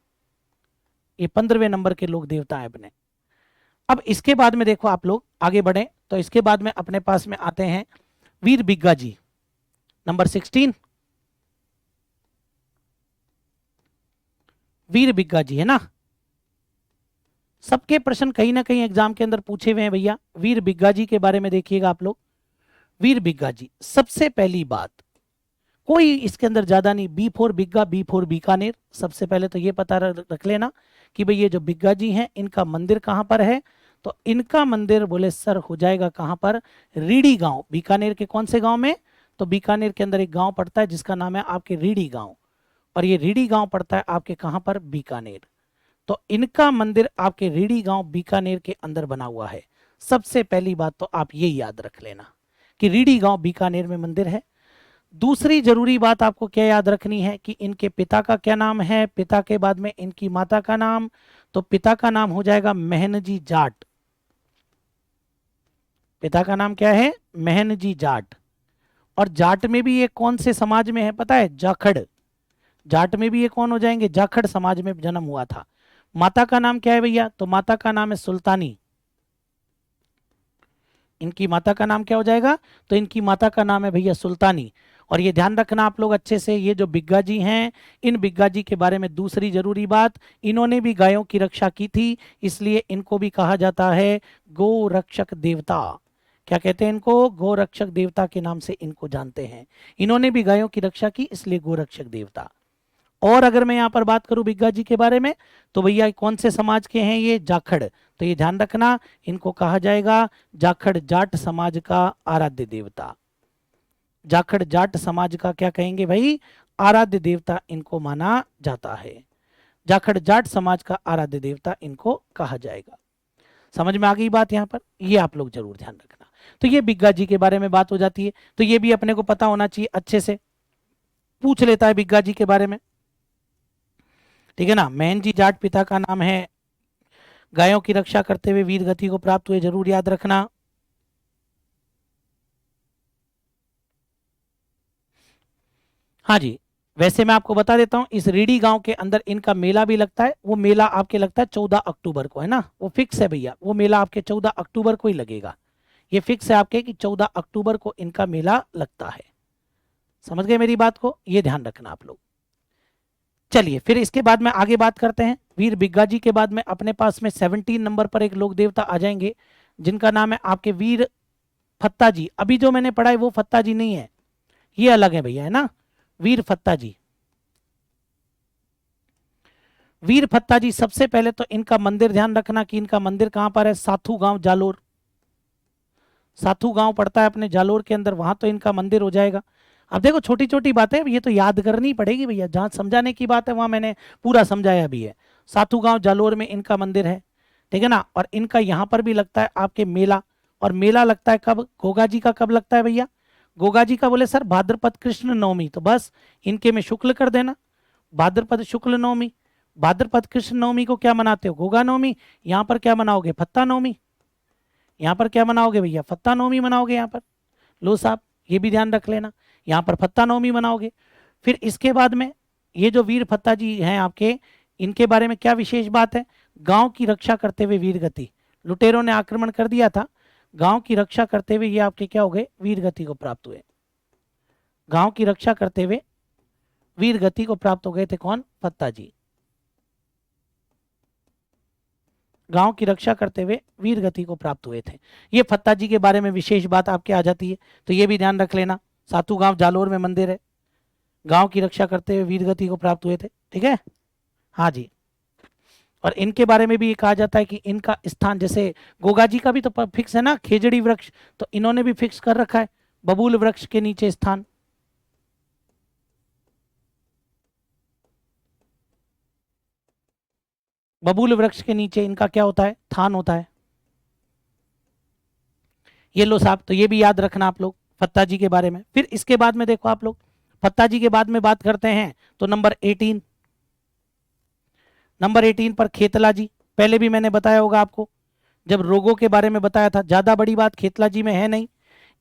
ये 15वें नंबर के लोक देवता है अपने। अब इसके बाद में देखो आप लोग आगे बढ़े, तो इसके बाद में अपने पास में आते हैं वीर बिग्गा जी, नंबर 16, वीर बिग्गा जी है ना। सबके प्रश्न कहीं ना कहीं एग्जाम के अंदर पूछे हुए हैं भैया। वीर बिग्गा जी के बारे में देखिएगा आप लोग। वीर बिग्गा जी, सबसे पहली बात, कोई इसके अंदर ज्यादा नहीं, B four Bigga, B four Bikaner. सबसे पहले तो ये पता रख लेना कि भाई ये जो बिग्गा जी हैं इनका मंदिर कहाँ पर है। तो इनका मंदिर बोले सर हो जाएगा कहाँ पर? रीडी गांव, बीकानेर के कौन से गांव में? तो बीकानेर के अंदर एक गांव पड़ता है जिसका नाम है आपके रीडी गांव, और ये रीडी गांव पड़ता है आपके कहां पर? बीकानेर। तो इनका मंदिर आपके रीडी गांव बीकानेर के अंदर बना हुआ है। सबसे पहली बात तो आप ये याद रख लेना कि रीडी गांव बीकानेर में मंदिर है। दूसरी जरूरी बात आपको क्या याद रखनी है कि इनके पिता का क्या नाम है, पिता के बाद में इनकी माता का नाम। तो पिता का नाम हो जाएगा महनजी जाट। पिता का नाम क्या है? महनजी जाट। और जाट में भी ये कौन से समाज में है पता है? जाखड़। जाट में भी ये कौन हो जाएंगे? जाखड़ समाज में जन्म हुआ था। माता का नाम क्या है भैया? तो माता का नाम है सुल्तानी। इनकी माता का नाम क्या हो जाएगा? तो इनकी माता का नाम है भैया सुल्तानी। और ये ध्यान रखना आप लोग अच्छे से, ये जो बिग्गा जी हैं, इन बिग्गा जी के बारे में दूसरी जरूरी बात, इन्होंने भी गायों की रक्षा की थी, इसलिए इनको भी कहा जाता है गो रक्षक देवता। क्या कहते हैं इनको? गो रक्षक देवता के नाम से इनको जानते हैं। इन्होंने भी गायों की रक्षा की, इसलिए गो रक्षक देवता। और अगर मैं यहाँ पर बात करूं बिग्गा जी के बारे में, तो भैया कौन से समाज के हैं? ये जाखड़। तो ये ध्यान रखना, इनको कहा जाएगा जाखड़ जाट समाज का आराध्य देवता। जाखड़ जाट समाज का क्या कहेंगे भाई? आराध्य देवता इनको माना जाता है। जाखड़ जाट समाज का आराध्य देवता इनको कहा जाएगा। समझ में आ गई बात यहाँ पर? ये आप लोग जरूर ध्यान रखना। तो ये बिग्गा जी के बारे में बात हो जाती है, तो ये भी अपने को पता होना चाहिए, अच्छे से पूछ लेता है बिग्गा जी के बारे में, ठीक है ना। महनजी जाट पिता का नाम है, गायों की रक्षा करते हुए वीर गति को प्राप्त हुए, जरूर याद रखना। हाँ जी, वैसे मैं आपको बता देता हूँ, इस रीडी गांव के अंदर इनका मेला भी लगता है। वो मेला आपके लगता है 14 अक्टूबर को, है ना, वो फिक्स है भैया, वो मेला आपके 14 अक्टूबर को ही लगेगा। ये फिक्स है आपके कि 14 अक्टूबर को इनका मेला लगता है। समझ गए मेरी बात को? ये ध्यान रखना आप लोग। चलिए फिर इसके बाद में आगे बात करते हैं। वीर बिग्गा जी के बाद में अपने पास में 17 नंबर पर एक लोक देवता आ जाएंगे जिनका नाम है आपके वीर फत्ता जी। अभी जो मैंने पढ़ा है वो फत्ता जी नहीं है, ये अलग है भैया, है ना, वीर फत्ता जी। वीर फत्ता जी, सबसे पहले तो इनका मंदिर ध्यान रखना कि इनका मंदिर कहां पर है? साथू गांव जालोर। साथू गांव पड़ता है अपने जालोर के अंदर, वहां तो इनका मंदिर हो जाएगा। अब देखो छोटी छोटी बातें ये तो याद करनी पड़ेगी भैया, जहां समझाने की बात है वहां मैंने पूरा समझाया भी है। साथू गांव जालोर में इनका मंदिर है, ठीक है ना। और इनका यहाँ पर भी लगता है आपके मेला, और मेला लगता है कब? गोगा जी का कब लगता है भैया? गोगा जी का बोले सर भाद्रपद कृष्ण नवमी, तो बस इनके में शुक्ल कर देना, भाद्रपद शुक्ल नवमी। भाद्रपद कृष्ण नवमी को क्या मनाते हो? गोगा नवमी। यहाँ पर क्या मनाओगे? फत्ता नवमी। यहाँ पर क्या मनाओगे भैया? फत्ता नवमी मनाओगे यहाँ पर। लो साहब, ये भी ध्यान रख लेना, यहाँ पर फत्ता नवमी मनाओगे। फिर इसके बाद में ये जो वीर फत्ता जी हैं आपके, इनके बारे में क्या विशेष बात है? गांव की रक्षा करते हुए वीर गति, लुटेरों ने आक्रमण कर दिया था, गांव की रक्षा करते हुए ये आपके क्या हो गए? वीर गति को प्राप्त हुए। गांव की रक्षा करते हुए वीर गति को प्राप्त हो गए थे कौन? फत्ता जी। गांव की रक्षा करते हुए वीर गति को प्राप्त हुए थे। ये फत्ता जी के बारे में विशेष बात आपके आ जाती है, तो ये भी ध्यान रख लेना। सातू गांव जालोर में मंदिर है, गांव की रक्षा करते हुए वीर गति को प्राप्त हुए थे, ठीक है। हाँ जी, और इनके बारे में भी ये कहा जाता है कि इनका स्थान, जैसे गोगा जी का भी तो फिक्स है ना, खेजड़ी वृक्ष, तो इन्होंने भी फिक्स कर रखा है बबूल वृक्ष के नीचे स्थान। बबूल वृक्ष के नीचे इनका क्या होता है, थान होता है। ये लो साहब, तो ये भी याद रखना आप लोग फत्ता जी के बारे में। फिर इसके बाद में देखो आप लोग, फत्ता जी के बाद में बात करते हैं तो नंबर 18, नंबर 18 पर खेतला जी। पहले भी मैंने बताया होगा आपको जब रोगों के बारे में बताया था, ज्यादा बड़ी बात खेतला जी में है नहीं,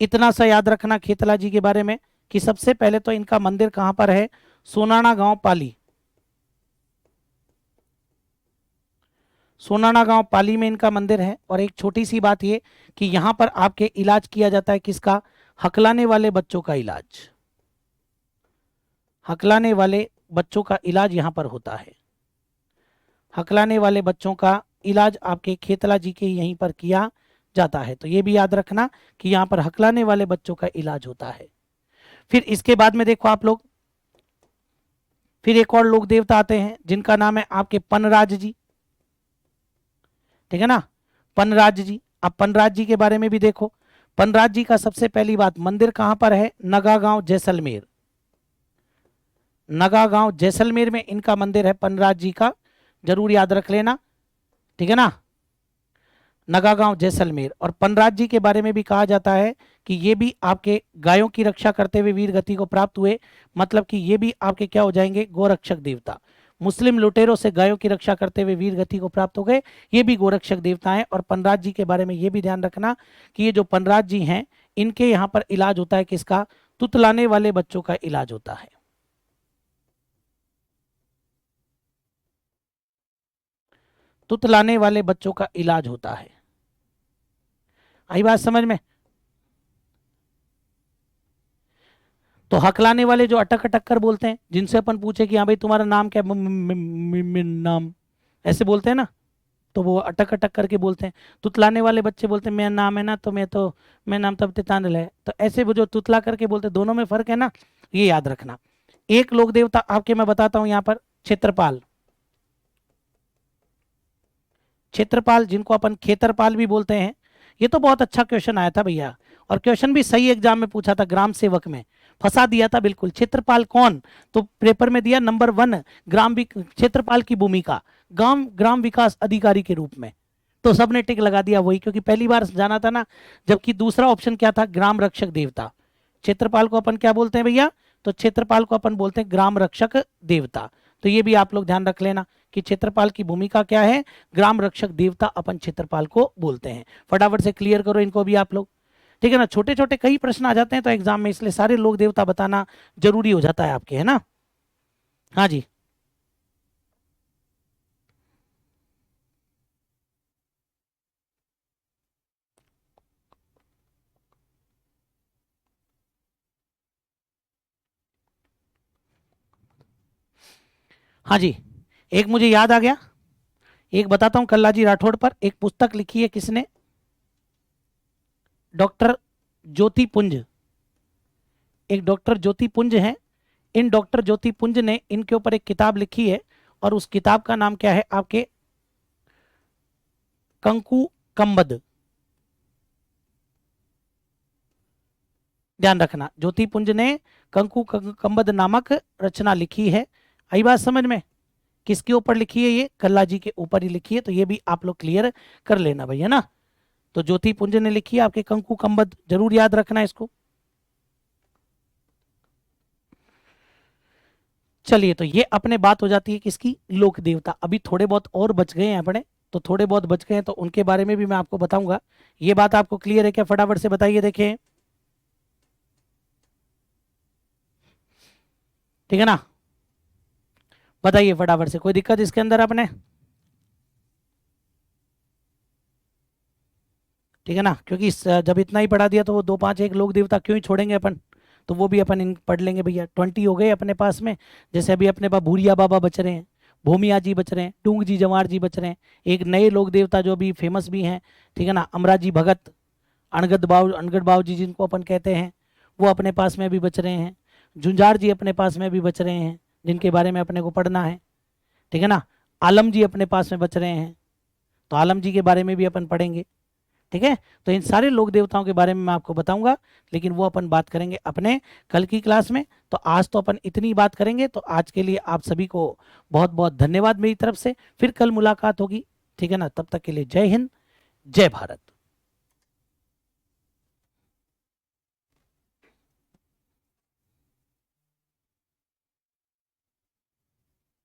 इतना सा याद रखना खेतला जी के बारे में कि सबसे पहले तो इनका मंदिर कहां पर है, सोनाना गांव पाली, सोनाना गांव पाली में इनका मंदिर है। और एक छोटी सी बात ये कि यहां पर आपके इलाज किया जाता है किसका, हकलाने वाले बच्चों का इलाज, हकलाने वाले बच्चों का इलाज यहां पर होता है। हकलाने वाले बच्चों का इलाज आपके खेतला जी के यहीं पर किया जाता है, तो ये भी याद रखना कि यहाँ पर हकलाने वाले बच्चों का इलाज होता है। फिर इसके बाद में देखो आप लोग, फिर एक और लोक देवता आते हैं जिनका नाम है आपके पनराज जी, ठीक है ना, पनराज जी। अब पनराज जी के बारे में भी देखो, पनराज जी का सबसे पहली बात, मंदिर कहां पर है, नगा गांव जैसलमेर, नगा गांव जैसलमेर में इनका मंदिर है पनराज जी का, जरूर याद रख लेना, ठीक है ना, नगागांव जैसलमेर। और पनराज जी के बारे में भी कहा जाता है कि ये भी आपके गायों की रक्षा करते हुए वीर गति को प्राप्त हुए, मतलब कि ये भी आपके क्या हो जाएंगे, गोरक्षक देवता। मुस्लिम लुटेरों से गायों की रक्षा करते हुए वीर गति को प्राप्त हो गए, ये भी गोरक्षक देवता हैं। और पनराज जी के बारे में ये भी ध्यान रखना कि ये जो पनराज जी हैं इनके यहाँ पर इलाज होता है किसका, तुतलाने वाले बच्चों का इलाज होता है, तुतलाने वाले बच्चों का इलाज होता है। आई बात समझ में। तो हकलाने वाले जो अटक अटक कर बोलते हैं, जिनसे अपन पूछे कि हाँ भाई तुम्हारा नाम क्या है, नाम ऐसे बोलते हैं ना, तो वो अटक अटक करके बोलते हैं। तुतलाने वाले बच्चे बोलते हैं मेरा नाम है ना, तो मैं नाम तब तितानल है, तो ऐसे वो जो तुतला करके बोलते हैं, दोनों में फर्क है ना, ये याद रखना। एक लोक देवता आपके मैं बताता हूं यहाँ पर, क्षेत्रपाल, क्षेत्रपाल जिनको अपन खेतरपाल भी बोलते हैं। ये तो बहुत अच्छा क्वेश्चन आया था भैया, और क्वेश्चन भी सही एग्जाम में पूछा था, ग्राम सेवक में फंसा दिया था बिल्कुल। क्षेत्रपाल कौन, तो पेपर में दिया नंबर 1, क्षेत्रपाल की भूमिका ग्राम ग्राम विकास अधिकारी के रूप में, तो सबने टिक लगा दिया वही, क्योंकि पहली बार जाना था ना। जबकि दूसरा ऑप्शन क्या था, ग्राम रक्षक देवता। क्षेत्रपाल को अपन क्या बोलते हैं भैया, तो क्षेत्रपाल को अपन बोलते हैं ग्राम रक्षक देवता। तो ये भी आप लोग ध्यान रख लेना कि क्षेत्रपाल की भूमिका क्या है, ग्राम रक्षक देवता अपन क्षेत्रपाल को बोलते हैं। फटाफट से क्लियर करो इनको भी आप लोग, ठीक है ना। छोटे छोटे कई प्रश्न आ जाते हैं तो एग्जाम में, इसलिए सारे लोक देवता बताना जरूरी हो जाता है आपके, है ना। हाँ जी, हाँ जी, एक मुझे याद आ गया, एक बताता हूं, कल्लाजी राठौड़ पर एक पुस्तक लिखी है किसने, डॉक्टर ज्योति पुंज, एक डॉक्टर ज्योति पुंज है। इन डॉक्टर ज्योति पुंज ने इनके ऊपर एक किताब लिखी है, और उस किताब का नाम क्या है आपके, कंकु कंबद, ध्यान रखना, ज्योति पुंज ने कंकु कंबद नामक रचना लिखी है। आई बात समझ में, किसके ऊपर लिखी है, ये कल्ला जी के ऊपर ही लिखी है, तो ये भी आप लोग क्लियर कर लेना भैया ना। तो ज्योति पुंज ने लिखी है आपके कंकु कंबद, जरूर याद रखना इसको। चलिए, तो ये अपने बात हो जाती है किसकी, लोक देवता। अभी थोड़े बहुत और बच गए हैं अपने, तो थोड़े बहुत बच गए हैं तो उनके बारे में भी मैं आपको बताऊंगा। ये बात आपको क्लियर है क्या, फटाफट से बताइए, देखें, ठीक है ना, बताइए फटाफट से, कोई दिक्कत इसके अंदर अपने, ठीक है ना। क्योंकि जब इतना ही पढ़ा दिया तो वो 2 5 1 लोक देवता क्यों ही छोड़ेंगे अपन, तो वो भी अपन इन पढ़ लेंगे भैया। 20 हो गए अपने पास में, जैसे अभी अपने पास भूरिया बाबा बच रहे हैं, भूमिया जी बच रहे हैं, टूंग जी जवार जी बच रहे हैं, एक नए लोक देवता जो अभी फेमस भी हैं, ठीक है ना, अमराजी भगत, अनगद बाव जी जिनको अपन कहते हैं, वो अपने पास में भी बच रहे हैं। झुंझार जी अपने पास में भी बच रहे हैं, जिनके बारे में अपने को पढ़ना है, ठीक है ना। आलम जी अपने पास में बच रहे हैं, तो आलम जी के बारे में भी अपन पढ़ेंगे, ठीक है। तो इन सारे लोक देवताओं के बारे में मैं आपको बताऊंगा, लेकिन वो अपन बात करेंगे अपने कल की क्लास में। तो आज तो अपन इतनी बात करेंगे। तो आज के लिए आप सभी को बहुत बहुत धन्यवाद मेरी तरफ से। फिर कल मुलाकात होगी, ठीक है ना। तब तक के लिए जय हिंद, जय भारत।